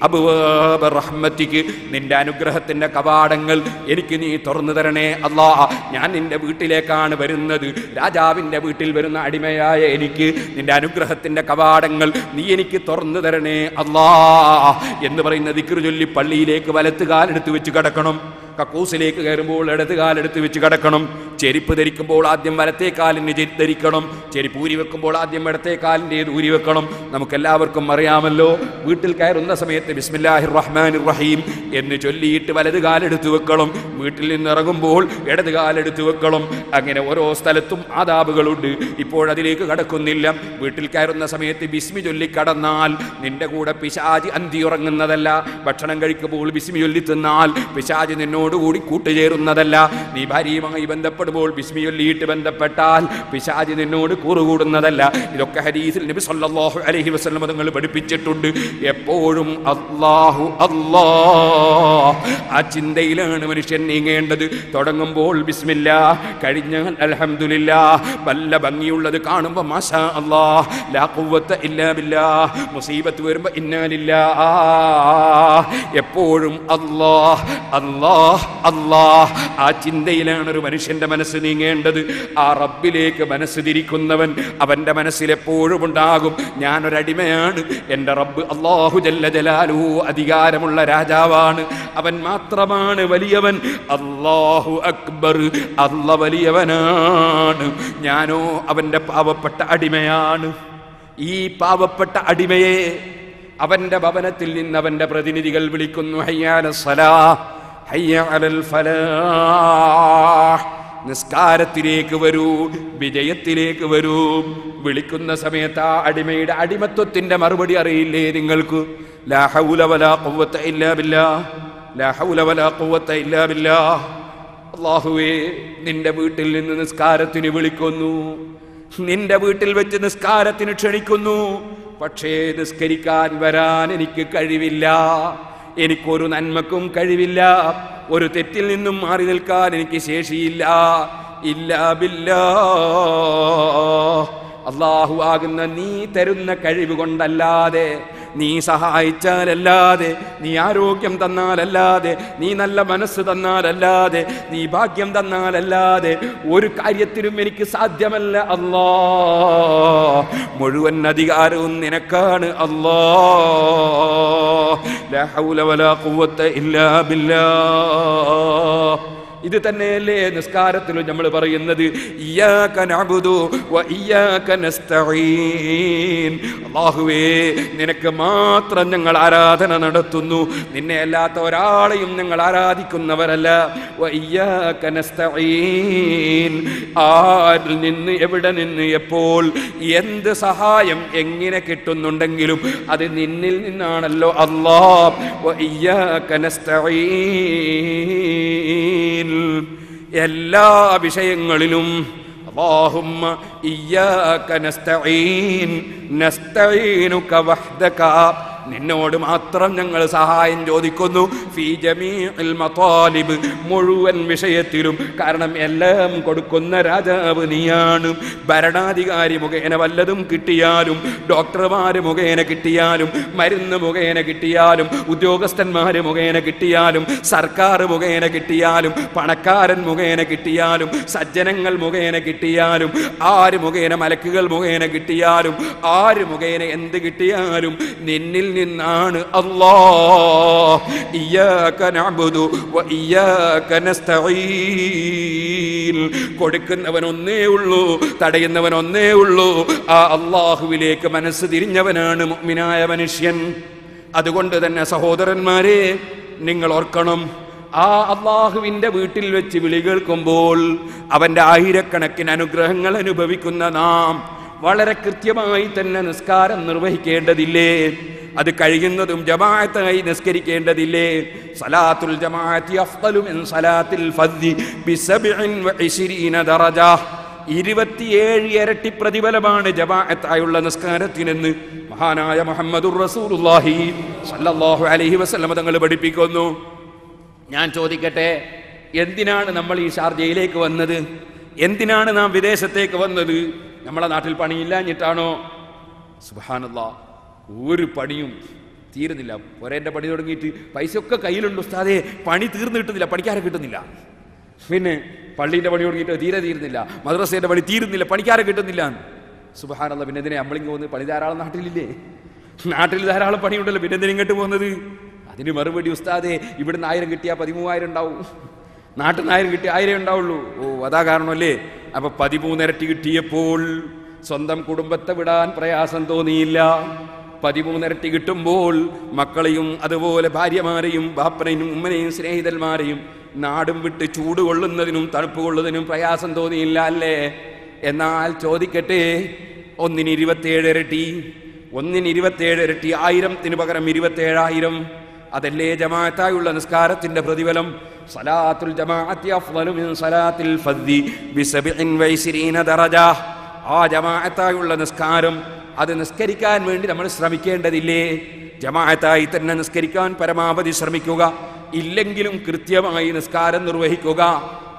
അബ്വാബ റഹ്മതിക, നിന്റെ അനുഗ്രഹത്തിന്റെ കവാടങ്ങൾ എനിക്ക് നീ തുറന്നു തരണേ അല്ലാഹ്. ഞാൻ നിന്റെ വീട്ടിലേക്കാണ് വരുന്നത്, രാജാവിൻ്റെ വീട്ടിൽ വരുന്ന അടിമയായ എനിക്ക് നിന്റെ അനുഗ്രഹത്തിന്റെ കവാടങ്ങൾ നീ എനിക്ക് തുറന്നു തരണേ അല്ലാഹ് എന്ന് പറയുന്ന ദിക്ർ ചൊല്ലി പള്ളിയിലേക്ക് വലത്ത് കാലെടുത്ത് വെച്ച് കിടക്കണം. കക്കൂസിലേക്ക് കയറുമ്പോൾ ഇടത് കാലെടുത്ത് വെച്ച് കിടക്കണം. ചെരുപ്പ് ധരിക്കുമ്പോൾ ആദ്യം വലത്തെ കാലിന് ധരിക്കണം. ചെരുപ്പ് ഊരി വെക്കുമ്പോൾ ആദ്യം ഇടത്തെ കാലിൻ്റെ ഊരി വെക്കണം. നമുക്കെല്ലാവർക്കും അറിയാമല്ലോ, വീട്ടിൽ കയറുന്ന സമയത്ത് ബിസ്മില്ലാഹിർ റഹ്മാനിർ റഹീം എന്ന് ചൊല്ലിയിട്ട് വലത് കാലെടുത്ത് വെക്കണം. വീട്ടിൽ നിന്ന് ഇറങ്ങുമ്പോൾ ഇടത് കാലെടുത്ത് വെക്കണം. അങ്ങനെ ഓരോ സ്ഥലത്തും ആദാബുകളുണ്ട്. ഇപ്പോഴതിലേക്ക് കടക്കുന്നില്ല. വീട്ടിൽ കയറുന്ന സമയത്ത് ബിസ്മി ചൊല്ലി കടന്നാൽ നിന്റെ കൂടെ പിശാചി അന്തി ഉറങ്ങുന്നതല്ല. ഭക്ഷണം കഴിക്കുമ്പോൾ ബിസ്മി ചൊല്ലി തിന്നാൽ പിശാചി നിന്നോടുകൂടി കൂട്ടുചേരുന്നതല്ല. നീ ഭാര്യയുമായി ബന്ധപ്പെടുമ്പോൾ ബിസ്മി ചൊല്ലിയിട്ട് ബന്ധപ്പെട്ടാൽ പിശാചി നിന്നോട് കൂറുകൂടുന്നതല്ല. ഇതൊക്കെ ഹദീസിൽ നബി സല്ലല്ലാഹു അലൈഹി വസല്ലം തങ്ങൾ പഠിപ്പിച്ചിട്ടുണ്ട്. എപ്പോഴും അല്ലാഹു അല്ലാഹ്, ആ ചിന്തയിലാണ് മനുഷ്യൻ നീങ്ങേണ്ടത്. തുടങ്ങുമ്പോൾ ബിസ്മില്ലാ, കഴിഞ്ഞാൽ അൽഹംദുലില്ലാഹ്. വല്ല ഭംഗിയുള്ളത് കാണുമ്പോൾ മാഷാ അല്ലാഹ്, ലാ ഖുവത ഇല്ലാ ബില്ലാഹ്. മുസീബത്ത് വരുമ്പോൾ ഇന്നാ ലില്ലാഹ്. എപ്പോഴും അല്ലാഹ് അല്ലാഹ് അല്ലാഹ്, ആ ചിന്തയിലാണ് ഒരു മനുഷ്യന്റെ മനസ്സ് നീങ്ങേണ്ടത്. ആ റബ്ബിലേക്ക് മനസ്സ് തിരിക്കുന്നവൻ അവന്റെ മനസ്സിൽ എപ്പോഴും ഉണ്ടാകും, ഞാനൊരടിമയാണ്, എൻ്റെ റബ്ബ് അല്ലാഹു ജല്ല ജലാലുഹു അധികാരമുള്ള രാജാവാണ്, അവൻ മാത്രമാണ് വലിയവൻ. അല്ലാഹു അക്ബർ, അല്ല വലിയവനാണ്, ഞാനോ അവന്റെ പാവപ്പെട്ട അടിമയാണ്. ഈ പാവപ്പെട്ട അടിമയെ അവന്റെ ഭവനത്തിൽ നിന്ന് അവന്റെ പ്രതിനിധികൾ വിളിക്കുന്നു, ഹയ്യ അലസ്സലാഹ്, ഹയ്യ അലൽ ഫലാഹ്, നിസ്കാരത്തിലേക്ക് വരൂ, വിജയത്തിലേക്ക് വരൂ. വിളിക്കുന്ന സമയത്ത് ആ അടിമയുടെ അടിമത്വത്തിന്റെ മറുപടി അറിയില്ലേ നിങ്ങൾക്ക്? ലാ ഹൗല വലാ ഖുവത ഇല്ലാ ബില്ലാഹ്, ലാ ഹൗല വലാ ഖുവത ഇല്ലാ ബില്ലാഹ്. അല്ലാഹുവേ, നിന്റെ വീട്ടിൽ നിന്ന് നിസ്കാരത്തിന് വിളിക്കുന്നു, നിന്റെ വീട്ടിൽ വെച്ച് നിസ്കാരത്തിന് ക്ഷണിക്കുന്നു. പക്ഷേ നിസ്കരിക്കാൻ വരാൻ എനിക്ക് കഴിവില്ല, എനിക്കൊരു നന്മക്കും കഴിവില്ല, ഒരു തെറ്റിൽ നിന്നും മാറി നിൽക്കാൻ എനിക്ക് ശേഷിയില്ല. ഇല്ലാ ബില്ലാഹ്, അല്ലാഹു ആകുന്ന നീ തരുന്ന കഴിവ് കൊണ്ടല്ലാതെ, നീ സഹായിച്ചാലല്ലാതെ, നീ ആരോഗ്യം തന്നാലല്ലാതെ, നീ നല്ല മനസ്സ് തന്നാലല്ലാതെ, നീ ഭാഗ്യം തന്നാലല്ലാതെ ഒരു കാര്യത്തിലും എനിക്ക് സാധ്യമല്ല അല്ലാഹ്. മുഴുവൻ അധികാരവും നിനക്കാണ് അല്ലാഹ്. ലാ ഹൗല വലാ ഖുവത ഇല്ലാ ബില്ലാഹ്. ഇത് തന്നെയല്ലേ നിസ്കാരത്തിലും നമ്മൾ പറയുന്നത്, ഇയ്യാക നഅ്ബുദു വ ഇയ്യാക നസ്തഈൻ. അല്ലാഹുവേ, നിനക്ക് മാത്രം ഞങ്ങൾ ആരാധന നടത്തുന്നു, നിന്നെ അല്ലാത്ത ഒരാളെയും ഞങ്ങൾ ആരാധിക്കുന്നവരല്ല. വ ഇയ്യാക നസ്തഈൻ, ആരിൽ നിന്ന്, എവിടെ നിന്ന്, എപ്പോൾ, എന്ത് സഹായം എങ്ങനെ കിട്ടുന്നുണ്ടെങ്കിലും അത് നിന്നിൽ നിന്നാണല്ലോ അല്ലാഹ്. വ ഇയ്യാക നസ്തഈൻ, എല്ലാ വിഷയങ്ങളിലും അല്ലാഹുമ്മ ഇയ്യാക നസ്തഈൻ, നസ്തഈനുക വഹ്ദക, നിന്നോട് മാത്രം ഞങ്ങൾ സഹായം ചോദിക്കുന്നു. ഫീ ജമീഇൽ മതാലിബ്, മുഴുവൻ വിഷയത്തിലും. കാരണം എല്ലാം കൊടുക്കുന്ന രാജാവ് നീയാണ്. ഭരണാധികാരി മുഖേന വല്ലതും കിട്ടിയാലും, ഡോക്ടർമാർ മുഖേന കിട്ടിയാലും, മരുന്ന് മുഖേന കിട്ടിയാലും, ഉദ്യോഗസ്ഥന്മാർ മുഖേന കിട്ടിയാലും, സർക്കാർ മുഖേന കിട്ടിയാലും, പണക്കാരൻ മുഖേന കിട്ടിയാലും, സജ്ജനങ്ങൾ മുഖേന കിട്ടിയാലും, ആര് മുഖേന, മലക്കുകൾ മുഖേന കിട്ടിയാലും, ആര് മുഖേന എന്ത് കിട്ടിയാലും നിന്നിൽ നിന്നാണ് അല്ലാഹ്. ഇയ്യാക നഅ്ബുദു വ ഇയ്യാക നസ്തഈൻ. കൊടുക്കുന്നവൻ ഒന്നേ ഉള്ളൂ, തടയുന്നവൻ ഒന്നേ ഉള്ളൂ. ആ അള്ളാഹുവിലേക്ക് മനസ്സ് തിരിഞ്ഞവനാണ് മുഅ്മിനായ മനുഷ്യൻ. അതുകൊണ്ട് തന്നെ സഹോദരന്മാരെ, നിങ്ങൾ ഓർക്കണം, ആ അള്ളാഹുവിൻ്റെ വീട്ടിൽ വെച്ച് വിളി കേൾക്കുമ്പോൾ അവൻ്റെ ആയിരക്കണക്കിന് അനുഗ്രഹങ്ങൾ അനുഭവിക്കുന്ന നാം വളരെ കൃത്യമായി തന്നെ നിസ്കാരം നിർവഹിക്കേണ്ടതില്ലേ? അത് കഴിയുന്നതും ജമാഅത്തായി നിസ്കരിക്കേണ്ടതില്ലേ? സലാത്തുൽ ജമാഅത്തി അഫ്ളലു മിൻ സലാത്തിൽ ഫദ്ദി ബി27 ദറജ. 27 ഇരട്ടി പ്രതിഫലമാണ് ജമാഅത്തായുള്ള നിസ്കാരത്തിനെന്ന് മഹാനായ മുഹമ്മദുർ റസൂലുള്ളാഹി സ്വല്ലല്ലാഹു അലൈഹി വസല്ലം തങ്ങൾ പഠിപ്പിക്കുന്നു. ഞാൻ ചോദിക്കട്ടെ, എന്തിനാണ് നമ്മൾ ഈ ഷാർജയിലേക്ക് വന്നത്? എന്തിനാണ് നാം വിദേശത്തേക്ക് വന്നത്? നമ്മളെ നാട്ടിൽ പണിയില്ലാഞ്ഞിട്ടാണോ? സുബ്ഹാനല്ലാഹ്, ഒരു പണിയും തീരുന്നില്ല. ഒരേൻ്റെ പണി തുടങ്ങിയിട്ട് പൈസയൊക്കെ കയ്യിലുണ്ട് ഉസ്താദേ, പണി തീർന്നു കിട്ടുന്നില്ല, പണിക്കാരെ കിട്ടുന്നില്ല. പിന്നെ പള്ളീൻ്റെ പണി തുടങ്ങിയിട്ട് തീരുന്നില്ല, മദ്രസേൻ്റെ പണി തീരുന്നില്ല, പണിക്കാരെ കിട്ടുന്നില്ല. സുബ്ഹാനല്ലാഹ്, പിന്നെ എന്തിനാ നമ്മളിങ്ങ് പോകുന്നത്? പണി ധാരാളം നാട്ടിലില്ലേ? നാട്ടിൽ ധാരാളം പണിയുണ്ടല്ലോ, പിന്നെ എന്തിനാ ഇങ്ങോട്ട് പോകുന്നത്? അതിന് മറുപടി, ഉസ്താദേ ഇവിടുന്ന് 1000 കിട്ടിയാൽ 13,000 ഉണ്ടാവും, നാട്ടിൽ നിന്ന് 1000 കിട്ടിയാൽ 1000 ഉണ്ടാവുള്ളൂ. ഓ, അതാ കാരണമല്ലേ? അപ്പൊ 13 ഇരട്ടി കിട്ടിയപ്പോൾ സ്വന്തം കുടുംബത്തെ വിടാൻ പ്രയാസം തോന്നിയില്ല. 13 ഇരട്ടി കിട്ടുമ്പോൾ മക്കളെയും അതുപോലെ ഭാര്യമാരെയും ബാപ്പനെയും ഉമ്മനെയും സ്നേഹിതന്മാരെയും നാടും വിട്ട് ചൂട് കൊള്ളുന്നതിനും തണുപ്പ് കൊള്ളുന്നതിനും പ്രയാസം തോന്നിയില്ല അല്ലേ? എന്നാൽ ചോദിക്കട്ടെ, 1-ന് 27 ഇരട്ടി, 1-ന് 27 ഇരട്ടി, 1000-ന് പകരം 27,000. അതല്ലേ ജമാഅത്തായുള്ള നിസ്കാരത്തിന്റെ പ്രതിഫലം? സലാത്തുൽ ജമാഅത്തി അഫ്ളലു മിൻ സലാത്തിൽ ഫദ്ദി ബി27 ദറജ. ആ ജമാഅത്തായുള്ള നിസ്കാരം, അത് നിസ്കരിക്കാൻ വേണ്ടി നമ്മൾ ശ്രമിക്കേണ്ടതില്ലേ? ജമാഅത്തായി തന്നെ നിസ്കരിക്കാൻ പരമാവധി ശ്രമിക്കുക. ഇല്ലെങ്കിലും കൃത്യമായി നിസ്കാരം നിർവഹിക്കുക.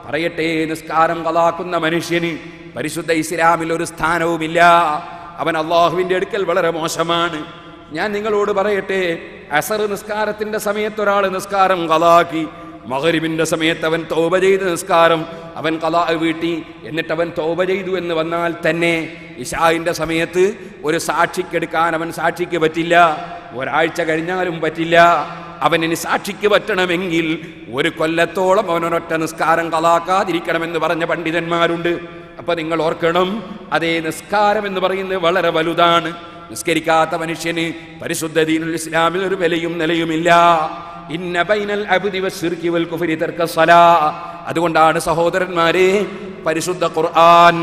പറയട്ടെ, നിസ്കാരം കളാക്കുന്ന മനുഷ്യന് പരിശുദ്ധ ഇസ്ലാമിൽ ഒരു സ്ഥാനവുമില്ല. അവൻ അള്ളാഹുവിൻ്റെ അടുക്കൽ വളരെ മോശമാണ്. ഞാൻ നിങ്ങളോട് പറയട്ടെ, അസർ നിസ്കാരത്തിന്റെ സമയത്ത് ഒരാൾ നിസ്കാരം കളാക്കി, മഗ്രിബിന്റെ സമയത്ത് അവൻ തൗബ ചെയ്ത് നിസ്കാരം അവൻ കളാ വീട്ടി, എന്നിട്ട് അവൻ തൗബ ചെയ്തു എന്ന് വന്നാൽ തന്നെ ഇശാഇന്റെ സമയത്ത് ഒരു സാക്ഷിക്കെടുക്കാൻ അവൻ സാക്ഷിക്ക് പറ്റില്ല, ഒരാഴ്ച കഴിഞ്ഞാലും പറ്റില്ല. അവനിന് സാക്ഷിക്ക് പറ്റണമെങ്കിൽ 1 കൊല്ലത്തോളം അവനൊരൊറ്റ നിസ്കാരം കളാക്കാതിരിക്കണമെന്ന് പറഞ്ഞ പണ്ഡിതന്മാരുണ്ട്. അപ്പൊ നിങ്ങൾ ഓർക്കണം, അതേ നിസ്കാരം എന്ന് പറയുന്നത് വളരെ വലുതാണ്. നിസ്കരിക്കാത്ത മനുഷ്യന് പരിശുദ്ധ ദീനുൽ ഇസ്ലാമിൽ ഒരു വിലയും നിലയുമില്ല. ഇന്ന ബൈനൽ അബ്ദി വശ്ശിർകി വൽ കുഫ്രി തർക്കസ് സലാ. അതുകൊണ്ടാണ് സഹോദരന്മാരെ, പരിശുദ്ധ ഖുർആൻ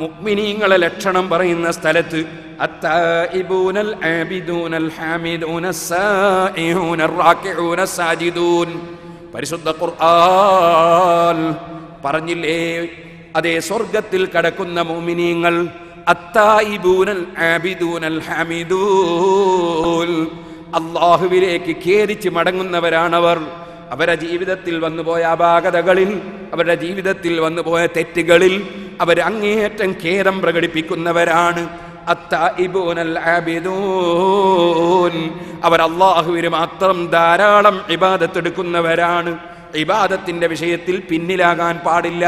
മുഅ്മിനീങ്ങളെ ലക്ഷണം പറയുന്ന സ്ഥലത്ത് അത്തായിബൂനൽ ആബിദൂനൽ ഹാമിദൂനസ് സായിഊനർ റാക്കിഊനസ് സാജിദൂൻ, പരിശുദ്ധ ഖുർആൻ പറഞ്ഞില്ലേ, അതേ സ്വർഗത്തിൽ കടക്കുന്ന മുഅ്മിനീങ്ങൾ അത്തായിബൂനൽ ആബിദൂനൽ ഹാമിദൂൻ, അല്ലാഹുവിലേക്ക് ഖേദിച്ച് മടങ്ങുന്നവരാണവർ. അവരുടെ ജീവിതത്തിൽ വന്നുപോയ അപാകതകളിൽ, അവരുടെ ജീവിതത്തിൽ വന്നുപോയ തെറ്റുകളിൽ അവർ അങ്ങേയറ്റം ഖേദം പ്രകടിപ്പിക്കുന്നവരാണ്. അത്തായിബൂനൽ ആബിദൂൻ, അവർ അല്ലാഹുവിന് മാത്രം ധാരാളം ഇബാദത്ത് എടുക്കുന്നവരാണ്. ഇബാദത്തിന്റെ വിഷയത്തിൽ പിന്നിലാകാൻ പാടില്ല.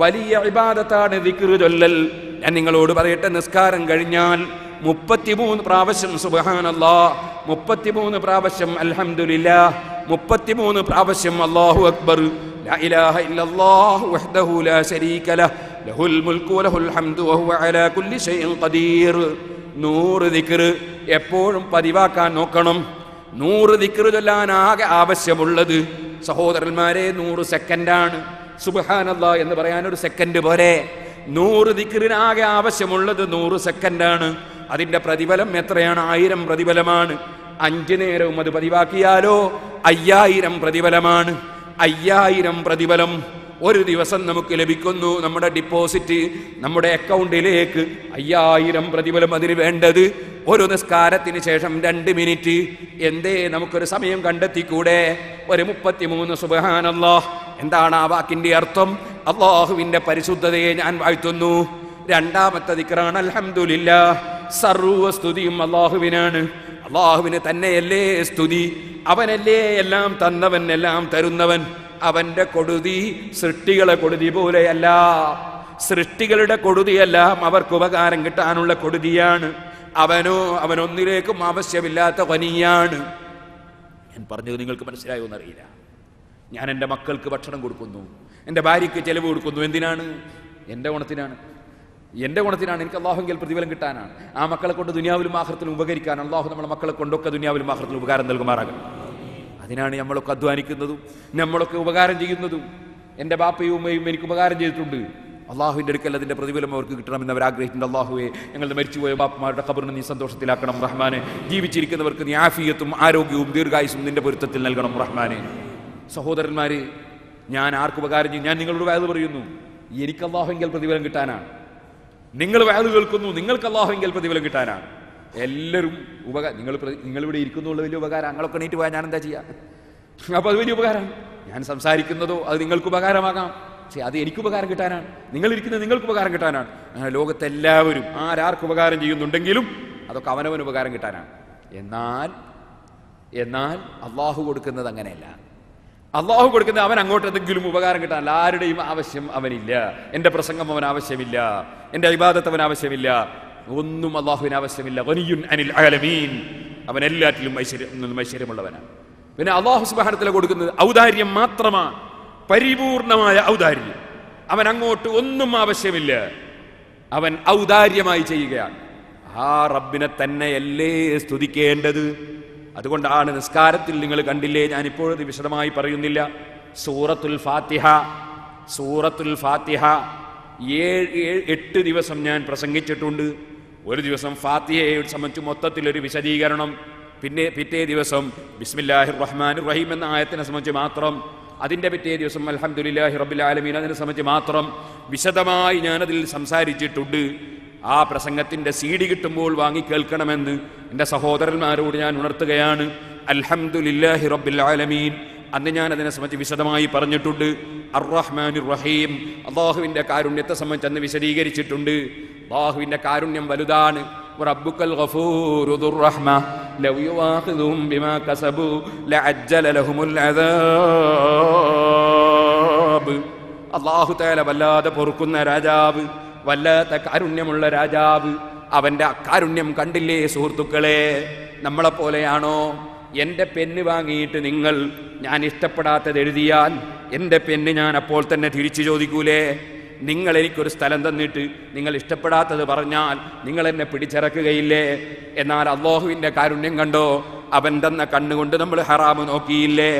വലിയ ഇബാദത്താണ് ദിക്ർ ചൊല്ലൽ. ഞാൻ നിങ്ങളോട് പറയട്ടെ, നിസ്കാരം കഴിഞ്ഞാൽ 33 പ്രാവശ്യം സുബ്ഹാനല്ലാഹ്, 33 പ്രാവശ്യം അൽഹംദുലില്ലാഹ്, 33 പ്രാവശ്യം അല്ലാഹു അക്ബർ, ലാ ഇലാഹ ഇല്ലല്ലാഹു വഹ്ദഹു ലാ ശരീക ലഹു ലഹുൽ മുൽക്കു വലഹുൽ ഹംദു വഹുവ അലാ കുല്ലി ഷൈഇൻ ഖദീർ. 100 ദിക്ർ എപ്പോഴും പതിവാക്കാൻ നോക്കണം. 100 ദിക്ർ ചൊല്ലാൻ ആകെ ആവശ്യമുള്ളത് സഹോദരന്മാരെ 100 സെക്കൻഡാണ്. സുബ്ഹാനല്ലാഹ് എന്ന് പറയാൻ 1 സെക്കൻഡ് പോരെ. 100 ദിക്റിനാകെ ആവശ്യമുള്ളത് 100 സെക്കൻഡാണ്. അതിന്റെ പ്രതിഫലം എത്രയാണ്? 1000 പ്രതിഫലമാണ്. 5 നേരവും അത് പതിവാക്കിയാലോ 5000 പ്രതിഫലമാണ്. 5000 പ്രതിഫലം ഒരു ദിവസം നമുക്ക് ലഭിക്കുന്നു. നമ്മുടെ ഡിപ്പോസിറ്റ്, നമ്മുടെ അക്കൗണ്ടിലേക്ക് 5000 പ്രതിഫലം. അതിന് വേണ്ടത് ഒരു നിസ്കാരത്തിന് ശേഷം 2 മിനിറ്റ്. എന്തേ നമുക്കൊരു സമയം കണ്ടെത്തിക്കൂടെ? ഒരു 33 സുബ്ഹാനല്ലാഹ്. എന്താണ് ആ വാക്കിന്റെ അർത്ഥം? അല്ലാഹുവിന്റെ പരിശുദ്ധതയെ ഞാൻ വാഴ്ത്തുന്നു. രണ്ടാമത്തെ ദിക്റാണ് അൽഹംദുലില്ലാഹ്. സർവ്വ സ്തുതിയും അല്ലാഹുവിനാണ്. അല്ലാഹുവിന് തന്നെയല്ലേ സ്തുതി. അവനല്ലേ എല്ലാം തന്നവൻ, എല്ലാം തരുന്നവൻ. അവന്റെ കൊടുതി സൃഷ്ടികളെ കൊടുതി പോലെയല്ല. സൃഷ്ടികളുടെ കൊടുതിയെല്ലാം അവർക്ക് ഉപകാരം കിട്ടാനുള്ള കൊടുതിയാണ്. അവനൊന്നിലേക്കും ആവശ്യമില്ലാത്ത വനിയാണ്. ഞാൻ പറഞ്ഞത് നിങ്ങൾക്ക് മനസ്സിലായോ എന്നറിയില്ല. ഞാൻ എൻ്റെ മക്കൾക്ക് ഭക്ഷണം കൊടുക്കുന്നു, എൻ്റെ ഭാര്യയ്ക്ക് ചെലവ് കൊടുക്കുന്നു. എന്തിനാണ്? എൻ്റെ ഗുണത്തിനാണ്. എനിക്ക് അള്ളാഹുവിൽ പ്രതിഫലം കിട്ടാനാണ്. ആ മക്കളെ കൊണ്ട് ദുനിയാവിലും ആഖിറത്തിലും ഉപകരിക്കാനാണ്. അള്ളാഹു നമ്മളെ മക്കളെ കൊണ്ടൊക്കെ ദുനിയാവിലും ആഖിറത്തിലും ഉപകാരം നൽകുമാറാകണം. അതിനാണ് നമ്മളൊക്കെ അധ്വാനിക്കുന്നതും നമ്മളൊക്കെ ഉപകാരം ചെയ്യുന്നതും. എൻ്റെ ബാപ്പയും ഉമ്മയും എനിക്ക് ഉപകാരം ചെയ്തിട്ടുണ്ട്. അള്ളാഹുവിൻ്റെ അടുക്കൽ അതിൻ്റെ പ്രതിഫലം അവർക്ക് കിട്ടണമെന്ന് അവർ ആഗ്രഹിച്ചിട്ടുണ്ട്. അള്ളാഹുവെ, ഞങ്ങളുടെ മരിച്ചുപോയ ബാപ്പമാരുടെ ഖബറിനെ നീ സന്തോഷത്തിലാക്കണം റഹ്മാനെ. ജീവിച്ചിരിക്കുന്നവർക്ക് നീ ആഫിയത്തും ആരോഗ്യവും ദീർഘായുസും നിന്റെ പൊരുത്തത്തിൽ നൽകണം റഹ്മാനെ. സഹോദരന്മാരെ, ഞാൻ ആർക്ക് ഉപകാരം ചെയ്യും? ഞാൻ നിങ്ങളോട് വഅദ് പറയുന്നു, എനിക്ക് അള്ളാഹുവിൽ പ്രതിഫലം കിട്ടാനാണ്. നിങ്ങൾ വഅദ് കേൾക്കുന്നു, നിങ്ങൾക്ക് അള്ളാഹുവിൽ പ്രതിഫലം കിട്ടാനാണ്. എല്ലാവരും നിങ്ങളിവിടെ ഇരിക്കുന്നുള്ള വലിയ ഉപകാരം. ഞങ്ങളൊക്കെ എണീറ്റ് പോയാൽ ഞാൻ എന്താ ചെയ്യുക? അപ്പോൾ അത് വലിയ ഉപകാരമാണ്. ഞാൻ സംസാരിക്കുന്നതോ അത് നിങ്ങൾക്ക് ഉപകാരമാകാം, പക്ഷെ അത് എനിക്ക് ഉപകാരം കിട്ടാനാണ്. നിങ്ങളിരിക്കുന്നത് നിങ്ങൾക്ക് ഉപകാരം കിട്ടാനാണ്. ലോകത്തെല്ലാവരും ആരാർക്ക് ഉപകാരം ചെയ്യുന്നുണ്ടെങ്കിലും അതൊക്കെ അവനവന് ഉപകാരം കിട്ടാനാണ്. എന്നാൽ അള്ളാഹു കൊടുക്കുന്നത് അങ്ങനെയല്ല. അള്ളാഹു കൊടുക്കുന്നത് അവൻ അങ്ങോട്ട് എന്തെങ്കിലും ഉപകാരം കിട്ടാനല്ല. ആരുടെയും ആവശ്യം അവനില്ല. എൻ്റെ പ്രസംഗം അവൻ ആവശ്യമില്ല, എൻ്റെ ഇബാദത്ത് അവൻ ആവശ്യമില്ല, ഒന്നും അള്ളാഹുവിന് ആവശ്യമില്ല. ഗനിയ്യുൻ അനിൽ ആലമീൻ, അവൻ എല്ലാറ്റിലും ഐശ്വര്യമുള്ളവനാണ്. പിന്നെ അള്ളാഹു സുബ്ഹാനഹു വ തആല കൊടുക്കുന്നത് ഔദാര്യം മാത്രമാണ്, പരിപൂർണമായ ഔദാര്യം. അവൻ അങ്ങോട്ട് ഒന്നും ആവശ്യമില്ല, അവൻ ഔദാര്യമായി ചെയ്യുകയാണ്. ആ റബ്ബിനെ തന്നെയല്ലേ സ്തുതിക്കേണ്ടത്. അതുകൊണ്ടാണ് നിസ്കാരത്തിൽ നിങ്ങൾ കണ്ടില്ലേ, ഞാനിപ്പോഴത് വിശദമായി പറയുന്നില്ല, സൂറത്തുൽ ഫാത്തിഹ 8 ദിവസം ഞാൻ പ്രസംഗിച്ചിട്ടുണ്ട്. ഒരു ദിവസം ഫാത്തിഹയെ സംബന്ധിച്ച് മൊത്തത്തിലൊരു വിശദീകരണം, പിന്നെ പിറ്റേ ദിവസം ബിസ്മില്ലാഹിർ റഹ്മാനിർ റഹീം എന്ന ആയത്തിനെ സംബന്ധിച്ച് മാത്രം, അതിൻ്റെ പിറ്റേ ദിവസം അൽഹംദുലില്ലാഹി റബ്ബിൽ ആലമീൻ അതിനെ സംബന്ധിച്ച് മാത്രം വിശദമായി ഞാനതിൽ സംസാരിച്ചിട്ടുണ്ട്. ആ പ്രസംഗത്തിൻ്റെ CD കിട്ടുമ്പോൾ വാങ്ങി കേൾക്കണമെന്ന് എൻ്റെ സഹോദരന്മാരോട് ഞാൻ ഉണർത്തുകയാണ്. അൽഹംദുലില്ലാഹി റബ്ബിൽ ആലമീൻ അന്ന് ഞാൻ അതിനെ സംബന്ധിച്ച് വിശദമായി പറഞ്ഞിട്ടുണ്ട്. അർ റഹ്മാനിർ റഹീം, അള്ളാഹുവിൻ്റെ കാരുണ്യത്തെ സംബന്ധിച്ച് അന്ന് വിശദീകരിച്ചിട്ടുണ്ട്. അള്ളാഹുവിൻ്റെ കാരുണ്യം വലുതാണ്. റബ്ബുക്കൽ ഗഫൂറു ദുർ റഹ്മ ലൗ യുവാഖിദുഹും ബിമാ കസബു ലഅജ്ജല ലഹുമുൽ അദാബ്. അല്ലാഹു തആല വല്ലാതെ പൊറുക്കുന്ന രാജാവ്, വല്ലാത്ത കാരുണ്യമുള്ള രാജാവ്. അവൻ്റെ കാരുണ്യം കണ്ടില്ലേ സുഹൃത്തുക്കളെ? നമ്മളെപ്പോലെയാണോ? എൻ്റെ പെന്ന് വാങ്ങിയിട്ട് നിങ്ങൾ ഞാൻ ഇഷ്ടപ്പെടാത്തത് എഴുതിയാൽ എൻ്റെ പെന്ന് ഞാൻ അപ്പോൾ തന്നെ തിരിച്ചു ചോദിക്കൂലേ? നിങ്ങൾ എനിക്കൊരു സ്ഥലം തന്നിട്ട് നിങ്ങൾ ഇഷ്ടപ്പെടാത്തത് പറഞ്ഞാൽ നിങ്ങൾ എന്നെ പിടിച്ചിറക്കുകയില്ലേ? എന്നാൽ അല്ലാഹുവിൻ്റെ കാരുണ്യം കണ്ടോ? അവൻ തന്ന കണ്ണുകൊണ്ട് നമ്മൾ ഹറാമ് നോക്കിയില്ലേ?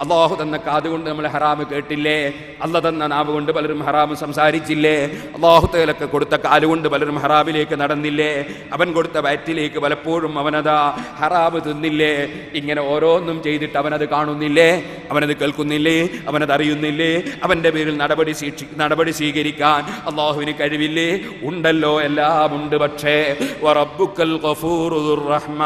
അല്ലാഹു തന്ന കാതുകൊണ്ട് നമ്മൾ ഹറാമ് കേട്ടില്ലേ? അല്ലാഹു തന്ന നാവ് കൊണ്ട് പലരും ഹറാമ് സംസാരിച്ചില്ലേ? അല്ലാഹു തആലക്ക് കൊടുത്ത കാലുകൊണ്ട് പലരും ഹറാമിലേക്ക് നടന്നില്ലേ? അവൻ കൊടുത്ത വയറ്റിലേക്ക് പലപ്പോഴും അവനതാ ഹറാമ് തിന്നില്ലേ? ഇങ്ങനെ ഓരോന്നും ചെയ്തിട്ട് അവനത് കാണുന്നില്ലേ? അവനത് കേൾക്കുന്നില്ലേ? അവനത് അറിയുന്നില്ലേ? അവൻ്റെ പേരിൽ നടപടി സ്വീകരിക്കാൻ അല്ലാഹുവിന് കഴിവില്ലേ? ഉണ്ടല്ലോ, എല്ലാം ഉണ്ട്. പക്ഷേ വറബ്ബുക്കൽ ഗഫൂറു ദുർ റഹ്മ,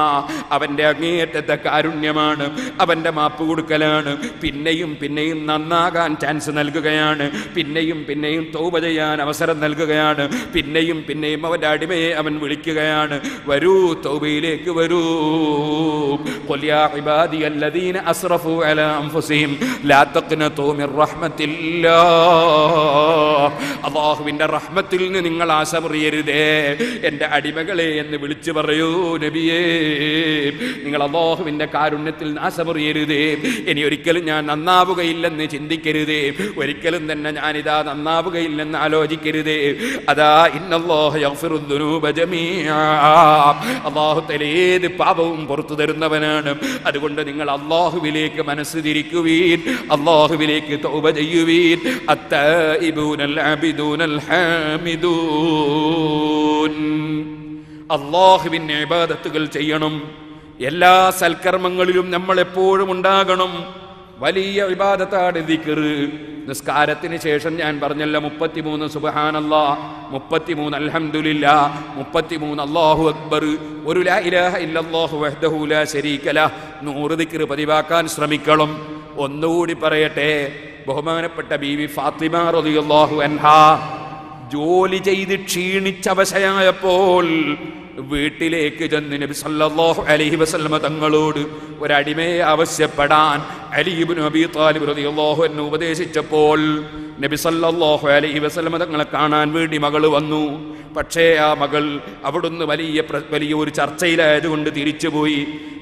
അവൻ്റെ അങ്ങേയറ്റത്തെ കാരുണ്യമാണ്, അവൻ്റെ മാപ്പ് കൊടുക്കലാണ്. പിന്നെയും പിന്നെയും നന്നാകാൻ ചാൻസ് നൽകുകയാണ്, പിന്നെയും പിന്നെയും തൗബ ചെയ്യാൻ അവസരം നൽകുകയാണ്, പിന്നെയും പിന്നെയും അവൻ്റെ അടിമയെ അവൻ വിളിക്കുകയാണ്. വരൂ, തൗബയിലേക്ക് വരൂ. ഖുൽ യാ ഇബാദിയല്ലദീന അസ്റഫു അലാ അൻഫുസിഹിം ലാ തഖ്നതു മിർ റഹ്മത്തില്ലാഹ്. അല്ലാഹുവിൻ്റെ റഹ്മത്തിൽ നിന്ന് നിങ്ങൾ ആശമുറിയരുതേ എൻ്റെ അടിമകളെ എന്ന് വിളിച്ചു പറയൂ നബിയേ. നിങ്ങൾ അല്ലാഹുവിൻ്റെ കാരുണ്യത്തിൽ ആശമുറിയരുതേ. ഇനി ഒരിക്കലും ഞാൻ നന്നാവുകയില്ലെന്ന് ചിന്തിക്കരുതേ. ഒരിക്കലും തന്നെ ഞാനിതാ നന്നാവുകയില്ലെന്ന് ആലോചിക്കരുതേ. അതാ ഇന്നല്ലാഹ യഗ്ഫിറുദ് ദുനൂബ ജമീഅ, അല്ലാഹു തആല ഏത് പാപവും പുറത്തു തരുന്നവനാണ്. അതുകൊണ്ട് നിങ്ങൾ അല്ലാഹുവിലേക്ക് മനസ്സ് തിരിക്കുവീൻ, അല്ലാഹുവിലേക്ക് തൗബ ചെയ്യുവീൻ. അത്തായിബൂനൽ അബിദൂനൽ ഹാമിദൂൻ. അല്ലാഹുവിൻ്റെ ഇബാദത്തുകൾ ചെയ്യണം. എല്ലാ സൽക്കർമ്മങ്ങളിലും നമ്മൾ എപ്പോഴും ഉണ്ടാകണം. വലിയ ഇബാദത്താണ് ദിക്ർ. നിസ്കാരത്തിന് ശേഷം ഞാൻ പറഞ്ഞല്ലോ 33 സുബ്ഹാനല്ലാഹ്, 33 അൽഹംദുലില്ലാഹ്, 33 അല്ലാഹു അക്ബർ, ഒരു ലാ ഇലാഹ ഇല്ലല്ലാഹു വഹ്ദഹു ലാ ശരീക ലഹ്. 100 ദിക്ർ പതിവാക്കാൻ ശ്രമിക്കണം. ഒന്നുകൂടി പറയട്ടെ, ബഹുമാനപ്പെട്ട ബീവി ഫാത്തിമ റളിയല്ലാഹു അൻഹാ ജോലി ചെയ്ത് ക്ഷീണിച്ചവശയായപ്പോൾ വീട്ടിലേക്ക് ചെന്ന് നബി സല്ലല്ലാഹു അലൈഹി വസല്ലമ തങ്ങളോട് ഒരടിമയെ ആവശ്യപ്പെടാൻ അലി ഇബ്നു അബീ ത്വാലിബ് റളിയല്ലാഹു അൻഹു ഉപദേശിച്ചപ്പോൾ നബി സല്ലല്ലാഹു അലൈഹി വസല്ലമ തങ്ങളെ കാണാൻ വേണ്ടി മകൾ വന്നു. പക്ഷേ ആ മകൾ അവിടുന്ന് വലിയ ഒരു ചർച്ചയിലായതുകൊണ്ട് തിരിച്ചുപോയി.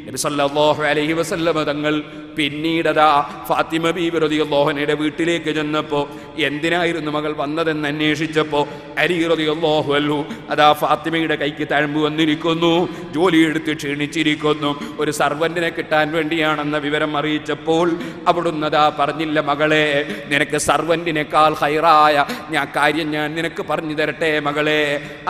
നബി സല്ലല്ലാഹു അലൈഹി വസല്ലം തങ്ങൾ പിന്നീടതാ ഫാത്തിമ ബീബി റളിയല്ലാഹു അൻഹയുടെ വീട്ടിലേക്ക് ചെന്നപ്പോൾ എന്തിനായിരുന്നു മകൾ വന്നതെന്ന് അന്വേഷിച്ചപ്പോൾ അലി റളിയല്ലാഹു അൻഹു അതാ ഫാത്തിമയുടെ കൈക്ക് തഴമ്പ് വന്നിരിക്കുന്നു, ജോലിയെടുത്ത് ക്ഷീണിച്ചിരിക്കുന്നു, ഒരു സർവന്റിനെ കിട്ടാൻ വേണ്ടിയാണെന്ന വിവരം അറിയിച്ചപ്പോൾ അവിടുന്ന് അതാ പറഞ്ഞില്ല, മകളെ നിനക്ക് സർവന്റിനേക്കാൾ ഹൈറായ കാര്യം ഞാൻ നിനക്ക് പറഞ്ഞു തരട്ടെ മകളെ.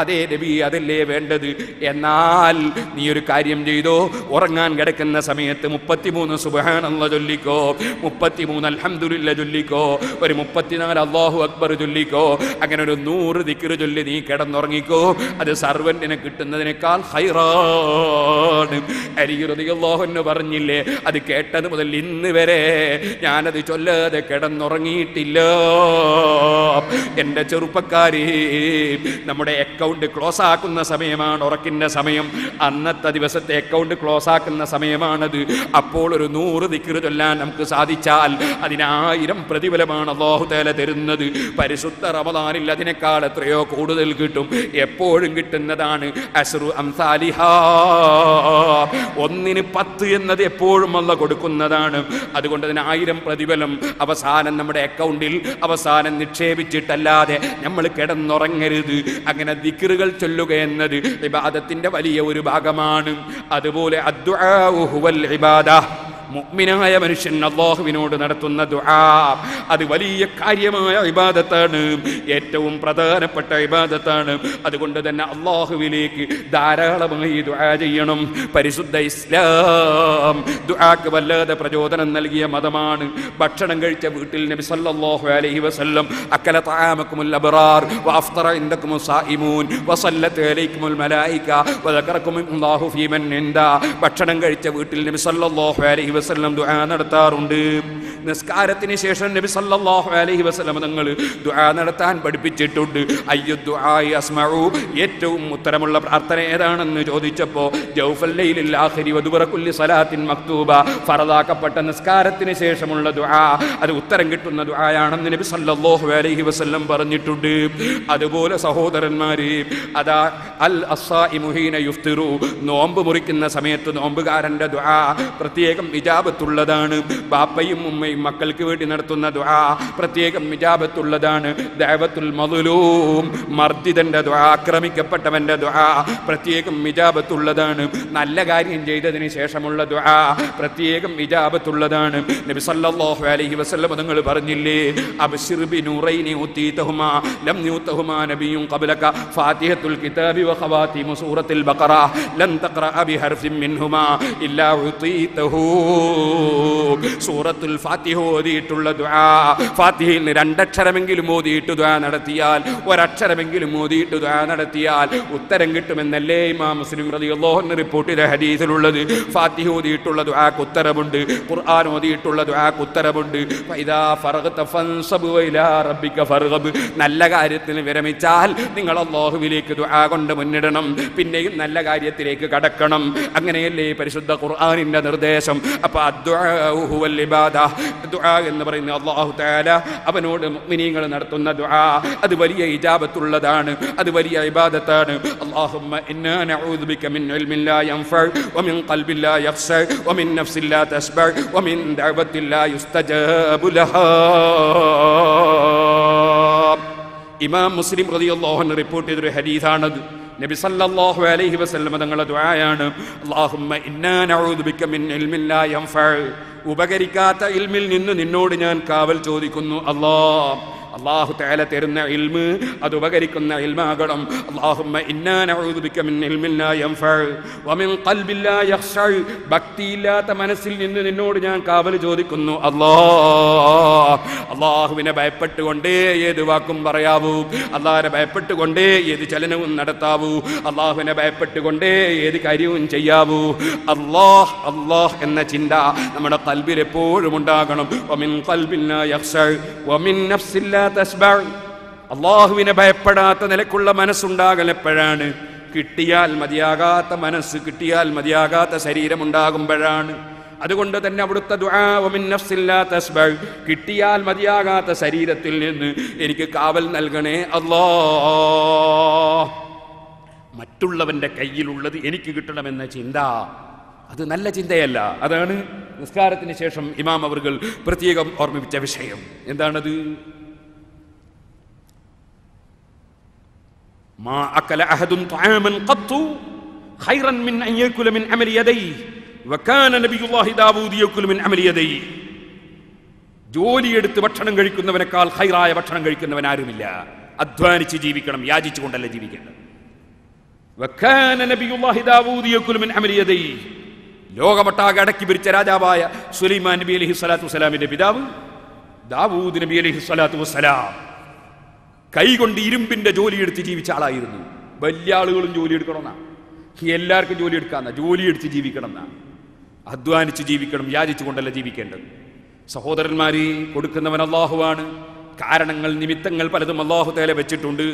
അതേ നബി, അതല്ലേ വേണ്ടത്. എന്നാൽ നീ ഒരു കാര്യം ചെയ്തോ, ഉറങ്ങാൻ കിടക്കുന്ന സമയത്ത് 33 സുബ്ഹാനല്ലാഹ് ചൊല്ലിക്കോ, 33 അൽഹംദുലില്ലാഹ് ചൊല്ലിക്കോ, ഒരു 34 അല്ലാഹു അക്ബർ ചൊല്ലിക്കോ. അങ്ങനെ ഒരു 100 ദിക്ർ ചൊല്ലി നീ കിടന്നുറങ്ങിക്കോ. അത് സർവന്റിനെ കിട്ടുന്നതിനേക്കാൾ ഹൈറാണ്. അലി റളിയല്ലാഹു അൻഹു പറഞ്ഞില്ലേ, അത് കേട്ടത് മുതൽ ഇന്ന് വരെ ഞാനത് ചൊല്ലാതെ കിടന്നുറങ്ങിയിട്ടില്ല. എൻ്റെ ചെറുപ്പക്കാരി, നമ്മുടെ അക്കൗണ്ട് ക്ലോസ് ആക്കുന്ന സമയമാണ് ഉറക്കിൻ്റെ സമയം. അന്നത്തെ ദിവസത്തെ അക്കൗണ്ട് ക്ലോസ് ആക്കുന്ന സമയമാണത്. അപ്പോൾ ഒരു 100 ദിക്ർ ചൊല്ലാൻ നമുക്ക് സാധിച്ചാൽ 1000 പ്രതിഫലമാണ് അല്ലാഹു തആല തരുന്നത്. പരിശുദ്ധ റമദാനിൽ അതിനേക്കാൾ എത്രയോ കൂടുതൽ കിട്ടും. എപ്പോഴും കിട്ടുന്നതാണ് അശ്റു അംസാലിഹാ. 1ന് 10 എന്നത് എപ്പോഴും അല്ലാഹു കൊടുക്കുന്നതാണ്. അതുകൊണ്ട് അതിന് 1000 പ്രതിഫലം അവസാനം നമ്മുടെ അക്കൗണ്ടിൽ അവസാനം നിക്ഷേപിച്ചിട്ടല്ലാതെ നമ്മൾ കിടന്നുറങ്ങരുത്. അങ്ങനെ ദിക്റുകൾ ചൊല്ലുക എന്നത് ഇബാദത്തിന്റെ വലിയ ഒരു ഭാഗമാണ്. അതുപോലെ അദ്ദുആഉ ഹുവൽ ഇബാദ, മുഅ്മിനായ മനുഷ്യൻ അല്ലാഹുവിനോട് നടത്തുന്ന ദുആ അത് വലിയ കാര്യമായ ഇബാദത്താണ്, ഏറ്റവും പ്രധാനപ്പെട്ട ഇബാദത്താണ്. അതുകൊണ്ട് തന്നെ അല്ലാഹുവിലേക്ക് ധാരാളമായി ദുആ ചെയ്യണം. പരിശുദ്ധ ഇസ്ലാം ദുആക്ക് വല്ലാതെ പ്രചോദനം നൽകിയ മതമാണ്. ഭക്ഷണം കഴിച്ച വീട്ടിൽ നബി സല്ലല്ലാഹു അലൈഹി വസല്ലം അക്കല തആമകുൽ അബ്റാർ വഅഫ്തറ ഇൻദകും സായിമൂൻ വസല്ലത്ത് അലൈക്കുമുൽ മലായിക വദകറകും അല്ലാഹു ഫീമൻ ഇൻദ. ഭക്ഷണം കഴിച്ച വീട്ടിൽ നബി സല്ലല്ലാഹു അലൈഹി വസല്ലം ദുആ നടത്താറുണ്ട്. നിസ്കാരത്തിന് ശേഷം നബി സല്ലല്ലാഹു അലൈഹി വസല്ലം തങ്ങൾ ദുആ നടത്താൻ പഠിപ്പിച്ചിട്ടുണ്ട്. അയ്യു ദുആഇ അസ്മഉ, ഏറ്റവും ഉത്തരമുള്ള പ്രാർത്ഥന ഏതാണെന്ന് ചോദിച്ചപ്പോൾ ജൗഫൽ ലൈലിൽ ആഖിരി വദുബറ കുല്ലി സലാത്തിൻ മക്തൂബ, ഫറദാക്കപ്പെട്ട നിസ്കാരത്തിന് ശേഷമുള്ള ദുആ അത് ഉത്തരം കിട്ടുന്ന ദുആയാണെന്ന് നബി സല്ലല്ലാഹു അലൈഹി വസല്ലം പറഞ്ഞിട്ടുണ്ട്. അതുപോലെ സഹോദരന്മാരെ, അതാ അൽ അസ്സായിമു ഹീന യുഫ്തിറു, നോമ്പ് മുറിക്കുന്ന സമയത്ത് നോമ്പുകാരന്റെ ദുആ പ്രത്യേകം ഇജാബത്തുള്ളതാണ്. ബാപ്പയും ഉമ്മയും മക്കൾക്ക് വേണ്ടി നടത്തുന്ന ദുആ പ്രത്യേകം ഇജാബത്തുള്ളതാണ്. ദഅവത്തുൽ മദ്ലൂം, മർദിദന്റെ ദുആ, ആക്രമിക്കപ്പെട്ടവന്റെ ദുആ പ്രത്യേകം ഇജാബത്തുള്ളതാണ്. നല്ല കാര്യം ചെയ്തതിന് ശേഷമുള്ള ദുആ പ്രത്യേകം ഇജാബത്തുള്ളതാണ്. നബി സല്ലല്ലാഹു അലൈഹി വസല്ലം തങ്ങൾ പറഞ്ഞില്ലേ, അബ്ശിർ ബിനൂറൈനി ഉതീതഹുമാ ലം യൂതഹുമാ നബിയ്യുൻ ഖബ്ലക ഫാത്തിഹത്തുൽ കിതാബി വ ഖവാതിമു സൂറത്തുൽ ബഖറ ലൻ തഖറഅ ബിഹർഫിൻ മിൻഹുമാ ഇല്ലാ ഉതീതഹു. സൂറത്തുൽ ഫാത്തിഹ ഓതിയിട്ടുള്ള ദുആ, ഫാത്തിഹയിൽ 2 അക്ഷരമെങ്കിലും ഓതിയിട്ട് ദുആ നടത്തിയാൽ, 1 അക്ഷരമെങ്കിലും ഓതിയിട്ട് ദുആ നടത്തിയാൽ ഉത്തരം കിട്ടുമെന്നല്ലേ ഇമാം മുസ്ലിം റളിയല്ലാഹു അൻഹു റിപ്പോർട്ട് ചെയ്ത ഹദീസിലുള്ളത്. ഫാത്തിഹ ഓതിയിട്ടുള്ള ദുആക്ക് ഉത്തരമുണ്ട്, ഖുർആൻ ഓതിയിട്ടുള്ള ദുആക്ക് ഉത്തരമുണ്ട്. ഫഇദാ ഫറഗ്ത ഫൻസബ് വഇലാ റബ്ബിക ഫർഗബ്, നല്ല കാര്യത്തിന് വിരമിച്ചാൽ നിങ്ങൾ അല്ലാഹുവിലേക്ക് ദുആ കൊണ്ട് മുന്നിടണം, പിന്നെയും നല്ല കാര്യത്തിലേക്ക് കടക്കണം. അങ്ങനെയല്ലേ പരിശുദ്ധ ഖുർആനിന്റെ നിർദ്ദേശം. അപ്പോൾ അദ്ദുആഉ ഹുവൽ ഇബാദ, ദുആ എന്ന് പറയുന്ന അല്ലാഹു തആല അവനോട് മുഅ്മിനീങ്ങൾ നടത്തുന്ന ദുആ അത് വലിയ ഇജാബത്തുള്ളതാണ്, അത് വലിയ ഇബാദത്താണ്. അല്ലാഹുമ്മ ഇന്നാ നഊദു ബിക മിൻ ഇൽമിൻ ലാ യൻഫഉ വമിൻ ഖൽബിൻ ലാ യഖ്ശഉ വമിൻ നഫ്സിൻ ലാ തസ്ബഉ വമിൻ ദഅവത്തിൻ ലാ യുസ്തജാബു ലഹാ. ഇമാം മുസ്ലിം റളിയല്ലാഹു അൻഹു റിപ്പോർട്ട് ചെയ്തൊരു ഹദീസാണത്. നബി സല്ലല്ലാഹു അലൈഹി വസല്ലം തങ്ങളുടെ ദുആയാണ് അല്ലാഹുമ്മ ഇന്നാ നഊദു ബിക മിൻ ഇൽമിൻ ലാ യൻഫഉ, ഉപകരിക്കാത്ത ഇൽമിൽ നിന്ന് നിന്നോട് ഞാൻ കാവൽ ചോദിക്കുന്നു. അല്ലാഹു തആല തരുന്ന ഇൽമ് അത് ഉപകരിക്കുന്ന ഇൽമാകണം. അല്ലാഹുമ്മ ഇന്നാ നഊദു ബിക മിൻ ഇൽമിൻ ലാ യൻഫഉ വമിൻ ഖൽബിൻ ലാ യഖ്ശഉ, ഭക്തിയില്ലാത്ത മനസ്സിൽ നിന്ന് നിന്നോട് ഞാൻ കാവൽ ചോദിക്കുന്നു. അല്ലാഹുവിനെ ഭയപ്പെട്ടുകൊണ്ടേ ഏത് വാക്കും പറയാവൂ, അല്ലാഹുവിനെ ഭയപ്പെട്ടുകൊണ്ടേ ഏത് ചലനവും നടത്താവൂ, അല്ലാഹുവിനെ ഭയപ്പെട്ടുകൊണ്ടേ ഏത് കാര്യവും ചെയ്യാവൂ. അല്ലാഹ് അല്ലാഹ് എന്ന ചിന്ത നമ്മുടെ ഖൽബിൽ എപ്പോഴും ഉണ്ടാകണം. വമിൻ ഖൽബിൻ ലാ യഖ്ശഉ വമിൻ നഫ്സിൻ ലാ തസ്ബഉ, അല്ലാഹുവിനെ ഭയപ്പെടാത്ത നിലക്കുള്ള മനസ്സുണ്ടാകൽ എപ്പോഴാണ്? കിട്ടിയാൽ മതിയാകാത്ത മനസ്സ്, കിട്ടിയാൽ മതിയാകാത്ത ശരീരമുണ്ടാകുമ്പോഴാണ്. അതുകൊണ്ട് തന്നെ അവിടുത്തെ ദുആ വമിൻ നഫ്സിൻ ലാ തസ്ബഉ, കിട്ടിയാൽ മതിയാകാത്ത ശരീരത്തിൽ നിന്ന് എനിക്ക് കാവൽ നൽകണേ അല്ലാഹ്. മറ്റുള്ളവന്റെ കയ്യിലുള്ളത് എനിക്ക് കിട്ടണമെന്ന ചിന്ത അത് നല്ല ചിന്തയല്ല. അതാണ് നിസ്കാരത്തിന് ശേഷം ഇമാം അവർകൾ പ്രത്യേകം ഓർമ്മിപ്പിച്ച വിഷയം. എന്താണത്? മാ അകല അഹദുൻ തആമൻ ഖത്തു ഖൈറൻ മിൻ അൻ യഅകുല മിൻ അമലി യദൈഹി വകാന നബിയുല്ലാഹി ദാവൂദ് യഅകുലു മിൻ അമലി യദൈഹി. ജോലിയെടുത്ത് ഭക്ഷണം കഴിക്കുന്നവനേക്കാൾ ഖൈറായ ഭക്ഷണം കഴിക്കുന്നവൻ ആരുമില്ല. അധ്വാനിച്ച് ജീവിക്കണം, യാചിച്ചുകൊണ്ടല്ല ജീവിക്കേണ്ടത്. വകാന നബിയുല്ലാഹി ദാവൂദ് യഅകുലു മിൻ അമലി യദൈഹി. ലോകമൊട്ടാകെ അടക്കി ഭരിച്ച രാജാവായ സുലൈമാൻ നബി അലൈഹി സ്വലാത്തു വസ്സലാമിന്റെ പിതാവ് ദാവൂദ് നബി അലൈഹി സ്വലാത്തു വസ്സലാം കൈകൊണ്ട് ഇരുമ്പിന്റെ ജോലിയെടുത്ത് ജീവിച്ച ആളായിരുന്നു. വലിയ ആളുകളും ജോലി എടുക്കണമെന്നാണ്, എല്ലാവർക്കും ജോലി എടുക്കാന്ന, ജോലിയെടുത്ത് ജീവിക്കണം എന്നാണ്. അധ്വാനിച്ച് ജീവിക്കണം, യാചിച്ചു കൊണ്ടല്ല ജീവിക്കേണ്ടത്. സഹോദരന്മാരെ, കൊടുക്കുന്നവൻ അല്ലാഹുവാണ്. കാരണങ്ങൾ, നിമിത്തങ്ങൾ പലതും അല്ലാഹു തആല വെച്ചിട്ടുണ്ട്.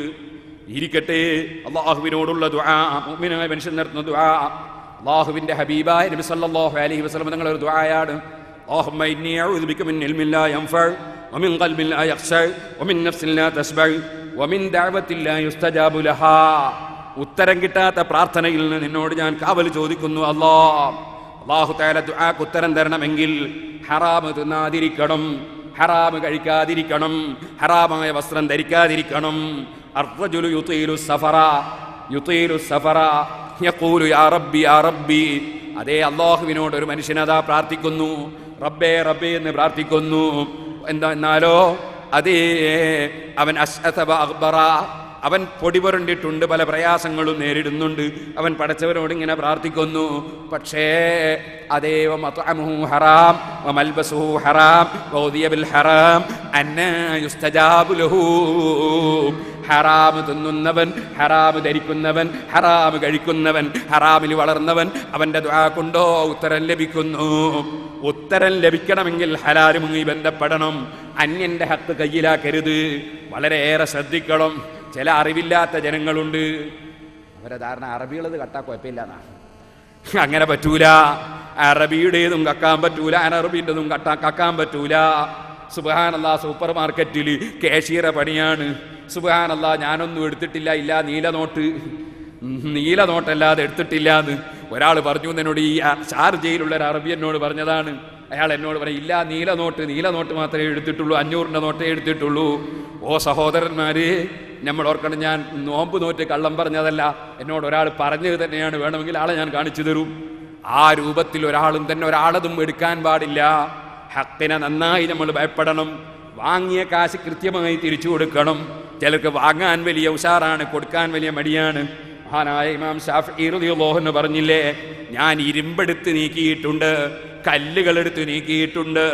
ഇരിക്കട്ടെ, അല്ലാഹുവിനോടുള്ള ദുആ, മുഅ്മിനായ മനുഷ്യൻ നടത്തുന്ന ദുആ അല്ലാഹുവിന്റെ ഹബീബായ നബി സല്ലല്ലാഹു അലൈഹി വസല്ലം തങ്ങളുടെ ഒരു ദുആയാണ്. അല്ലാഹുമ്മ ഇന്നി അഊദു ബിക മിൻ ഇൽമിൻ ലാ യൻഫഉ വമിൻ ഖൽബിൻ ലാ യഖ്ശഉ വമിൻ നഫ്സിൻ ലാ തസ്ബഉ വമിൻ ദഅവത്തിൻ ലാ യുസ്തജാബു ലഹാ. ഉത്തരം കിട്ടാത്ത പ്രാർത്ഥനയിൽ നിന്ന് നിന്നോട് ഞാൻ കാവൽ ചോദിക്കുന്നു അല്ലാഹു തആല ദുആക്ക് ഉത്തരം തരണമെങ്കിൽ ഹറാം തിന്നാതിരിക്കണം, ഹറാം കഴിക്കാതിരിക്കണം, ഹറാമായ വസ്ത്രം ധരിക്കാതിരിക്കണം. അർറജുലു യുതീലു സഫറ യഖൂലു യാ റബ്ബി യാ റബ്ബി. അതേ അല്ലാഹുവിനോട് ഒരു മനുഷ്യനതാ പ്രാർത്ഥിക്കുന്നു, റബ്ബേ റബ്ബേ എന്ന് പ്രാർത്ഥിക്കുന്നു. എന്നാലോ അതേ അവൻ അശ്അത വഅഗ്ബറ, അവൻ പൊടിപുരണ്ടിട്ടുണ്ട്, പല പ്രയാസങ്ങളും നേരിടുന്നുണ്ട്. അവൻ പടച്ചവനോട് ഇങ്ങനെ പ്രാർത്ഥിക്കുന്നു. പക്ഷേ അതേ വമത്അമുഹു ഹറാം വമൽബസുഹു ഹറാം വഉദിയ ബിൽ ഹറാം അന്നാ യുസ്തജാബു ലഹു. ഹറാം തിന്നുന്നവൻ, ഹറാം ധരിക്കുന്നവൻ, ഹറാം കഴിക്കുന്നവൻ, ഹറാമിൽ വളർന്നവൻ, അവന്റെ ദുആ കൊണ്ടോ ഉത്തരം ലഭിക്കുന്നു. ഉത്തരം ലഭിക്കണമെങ്കിൽ ഹലാലുമായി ബന്ധപ്പെടണം. അന്യന്റെ ഹക്ക് കയ്യിലാക്കരുത്. വളരെയേറെ ശ്രദ്ധിക്കണം. ചില അറിവില്ലാത്ത ജനങ്ങളുണ്ട്, അവരെ ധാരണ അറബിയുള്ളത് കട്ടാ കുഴപ്പമില്ലെന്നാണ്. അങ്ങനെ പറ്റൂല. അറബിയുടേതും കക്കാൻ പറ്റൂല, അനറബിൻ്റെതും കക്കാൻ പറ്റൂല. സുബ്ഹാനല്ലാഹ്, സൂപ്പർ മാർക്കറ്റിൽ കാഷ്യറെ പണിയാണ്. സുബ്ഹാനല്ലാഹ്, ഞാനൊന്നും എടുത്തിട്ടില്ല, ഇല്ല നീലനോട്ടല്ലാതെ എടുത്തിട്ടില്ല എന്ന് ഒരാൾ പറഞ്ഞു എന്നോട്. ഈ ഷാർജയിലുള്ള ഒരു അറബി എന്നോട് പറഞ്ഞതാണ്. അയാൾ എന്നോട് പറയും, ഇല്ല നീലനോട്ട് മാത്രമേ എടുത്തിട്ടുള്ളൂ, 500 നോട്ടേ എടുത്തിട്ടുള്ളൂ. ഓ സഹോദരന്മാര്, നമ്മൾ ഓർക്കണം, ഞാൻ നോമ്പ് നോറ്റ് കള്ളം പറഞ്ഞതല്ല, എന്നോട് ഒരാൾ പറഞ്ഞത് തന്നെയാണ്. വേണമെങ്കിൽ ആളെ ഞാൻ കാണിച്ചു തരും. ആ രൂപത്തിൽ ഒരാളും തന്നെ ഒരാളതും എടുക്കാൻ പാടില്ല. ഹക്കിനെ നന്നായി നമ്മൾ ഭയപ്പെടണം. വാങ്ങിയ കാശ് കൃത്യമായി തിരിച്ചു കൊടുക്കണം. ചിലർക്ക് വാങ്ങാൻ വലിയ ഉഷാറാണ്, കൊടുക്കാൻ വലിയ മടിയാണ്. മഹാനായ ഇമാം ശാഫിഈ റളിയല്ലാഹു അൻഹു പറഞ്ഞില്ലേ, ഞാൻ ഇരുമ്പെടുത്ത് നീക്കിയിട്ടുണ്ട്, കല്ലുകളെടുത്ത് നീക്കിയിട്ടുണ്ട്,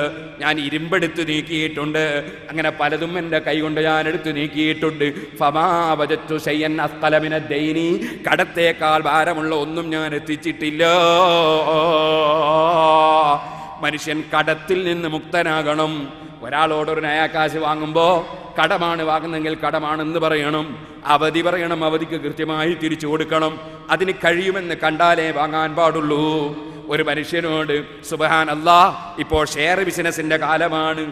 ഞാൻ ഇരുമ്പെടുത്ത് നീക്കിയിട്ടുണ്ട്, അങ്ങനെ പലതും എൻ്റെ കൈകൊണ്ട് ഞാൻ എടുത്ത് നീക്കിയിട്ടുണ്ട്. ഫമാ വജത്തു ശൈഅൻ അസ്ഖല മിനദ്ദൈനി, കടത്തേക്കാൾ ഭാരമുള്ള ഒന്നും ഞാൻ എത്തിച്ചിട്ടില്ല. മനുഷ്യൻ കടത്തിൽ നിന്ന് മുക്തനാകണം. ഒരാളോടൊരു നയാകാശ് വാങ്ങുമ്പോൾ കടമാണ് വാങ്ങുന്നെങ്കിൽ കടമാണെന്ന് പറയണം, അവധി പറയണം, അവധിക്ക് കൃത്യമായി തിരിച്ചു കൊടുക്കണം. അതിന് കഴിയുമെന്ന് കണ്ടാലേ വാങ്ങാൻ പാടുള്ളൂ. ഒരു മനുഷ്യനോട് സുബ്ഹാനല്ലാഹ്, ഇപ്പോൾ ഷെയർ ബിസിനസിന്റെ കാലമാണ്.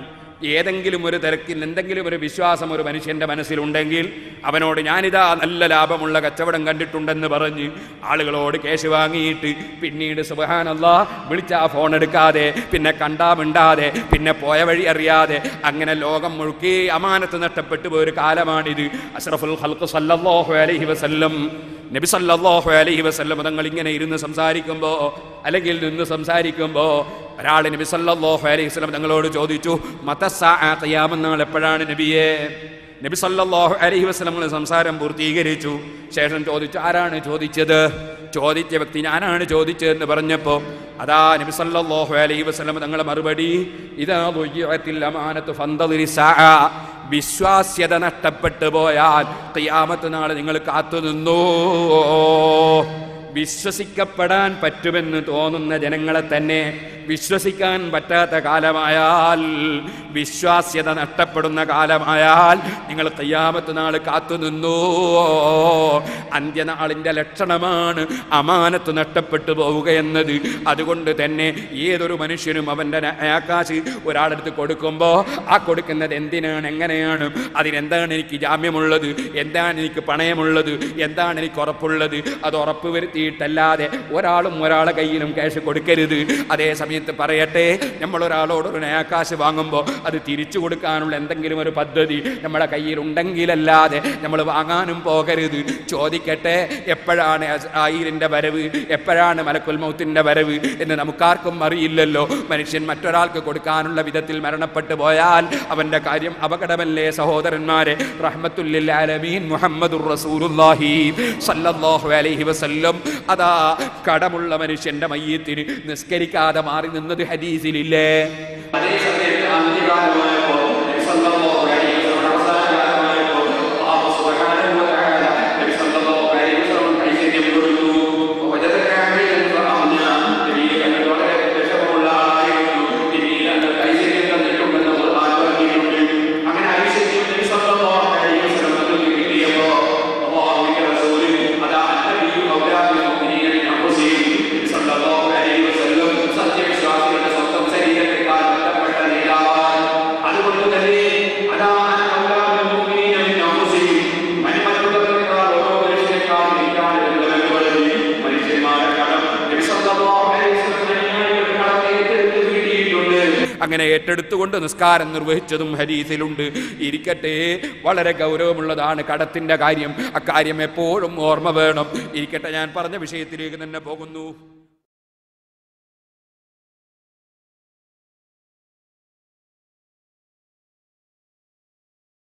ഏതെങ്കിലും ഒരു തരത്തിൽ എന്തെങ്കിലും ഒരു വിശ്വാസം ഒരു മനുഷ്യന്റെ മനസ്സിലുണ്ടെങ്കിൽ അവനോട് ഞാനിതാ നല്ല ലാഭമുള്ള കച്ചവടം കണ്ടിട്ടുണ്ടെന്ന് പറഞ്ഞ് ആളുകളോട് കേശ് വാങ്ങിയിട്ട് പിന്നീട് സുബ്ഹാനല്ലാഹ് വിളിച്ച ആ ഫോൺ എടുക്കാതെ, പിന്നെ കണ്ടാ മിണ്ടാതെ, പിന്നെ പോയ വഴി അറിയാതെ, അങ്ങനെ ലോകം മുഴുക്കി അമാനത്ത് നഷ്ടപ്പെട്ടു പോയൊരു കാലമാണിത്. അഷ്റഫുൽ ഖൽഖ് സല്ലല്ലാഹു അലൈഹി വസല്ലം, നബി സല്ലല്ലാഹു അലൈഹി വസല്ലം തങ്ങൾ ഇങ്ങനെ ഇരുന്ന് സംസാരിക്കുമ്പോൾ അല്ലെങ്കിൽ നിന്ന് സംസാരിക്കുമ്പോൾ ഒരാൾ നബി സല്ലല്ലാഹു അലൈഹി വസല്ലം തങ്ങളോട് ചോദിച്ചു, മതസ്സാഅ, ഖിയാമത്ത് നാൾ എപ്പോഴാണ് നബിയേ? നബി സല്ലല്ലാഹു അലൈഹി വസല്ലം സംസാരം പൂർത്തീകരിച്ചു. ശേഷം ചോദിച്ചു, ആരാണ് ചോദിച്ചത്? ചോദിച്ച വ്യക്തി ഞാനാണ് ചോദിച്ചതെന്ന് പറഞ്ഞപ്പോൾ അതാ നബി സല്ലല്ലാഹു അലൈഹി വസല്ലം തങ്ങളുടെ മറുപടി, ഇദാ ദുയ്യിഅത്തിൽ അമാനത്തു ഫന്തളിരി സാഅ, വിശ്വാസ്യത നഷ്ടപ്പെട്ടു പോയാൽ ഖിയാമത്ത് നാൾ നിങ്ങൾ കാത്തുനിന്നു. വിശ്വസിക്കപ്പെടാൻ പറ്റുമെന്ന് തോന്നുന്ന ജനങ്ങളെ തന്നെ വിശ്വസിക്കാൻ പറ്റാത്ത കാലമായാൽ, വിശ്വാസ്യത നഷ്ടപ്പെടുന്ന കാലമായാൽ നിങ്ങൾ ഖിയാമത്ത് നാൾ കാത്തുനിന്നു. അന്ത്യനാളിന്റെ ലക്ഷണമാണ് അമാനത്ത് നഷ്ടപ്പെട്ടു പോവുക എന്നത്. അതുകൊണ്ട് തന്നെ ഏതൊരു മനുഷ്യനും അവൻ്റെ ആകാശ് ഒരാളെടുത്ത് കൊടുക്കുമ്പോൾ ആ കൊടുക്കുന്നത് എന്തിനാണ്, എങ്ങനെയാണ്, അതിനെന്താണ് എനിക്ക് ജാമ്യമുള്ളത്, എന്താണ് എനിക്ക് പണയമുള്ളത്, എന്താണ് എനിക്ക് ഉറപ്പുള്ളത്, അത് ഉറപ്പ് വരുത്തിയിട്ടല്ലാതെ ഒരാളും ഒരാളെ കയ്യിലും ക്യാഷ് കൊടുക്കരുത്. അതേ സമയത്ത് പറയട്ടെ, നമ്മൾ ഒരാളോട് ഒരു ആകാശ് വാങ്ങുമ്പോൾ അത് തിരിച്ചു കൊടുക്കാനുള്ള എന്തെങ്കിലും ഒരു പദ്ധതി നമ്മുടെ കയ്യിൽ ഉണ്ടെങ്കിലല്ലാതെ നമ്മൾ വാങ്ങാനും പോകരുത്. ചോദിക്കട്ടെ, എപ്പോഴാണ് ആയിലിൻ്റെ വരവ്, എപ്പോഴാണ് മലക്കുൽ മൗത്തിന്റെ വരവ് എന്ന് നമുക്കാർക്കും അറിയില്ലല്ലോ. മനുഷ്യൻ മറ്റൊരാൾക്ക് കൊടുക്കാനുള്ള വിധത്തിൽ മരണപ്പെട്ടു പോയാൽ അവന്റെ കാര്യം അപകടമല്ലേ സഹോദരന്മാരെ? റഹ്മത്തുൽ ലിൽ ആലമീൻ മുഹമ്മദുർ റസൂലുള്ളാഹി സ്വല്ലല്ലാഹു അലൈഹി വസല്ലം അതാ കടമുള്ള മനുഷ്യന്റെ മയ്യിത്തിന് നിസ്കരിക്കാതെ മാറി നിന്നത് ഹദീസിലില്ലേ? അതേ സമയത്ത് അന്ത്യകാലമായപ്പോൾ സ്വല്ലല്ലാഹു അലൈഹി വസല്ലം അവസാനകാലമായപ്പോൾ അല്ലാഹു സുബ്ഹാനഹു വ തആല നബി സ്വല്ലല്ലാഹു അലൈഹി വസല്ലം ഐശ്വര്യം കൊടുത്തു. അങ്ങനെ ഏറ്റെടുത്തുകൊണ്ട് നിസ്കാരം നിർവഹിച്ചതും ഹദീസിലുണ്ട്. ഇരിക്കട്ടെ, വളരെ ഗൗരവമുള്ളതാണ് കടത്തിന്റെ കാര്യം. അക്കാര്യം എപ്പോഴും ഓർമ്മ വേണം. ഇരിക്കട്ടെ, ഞാൻ പറഞ്ഞ വിഷയത്തിലേക്ക് തന്നെ പോകുന്നു.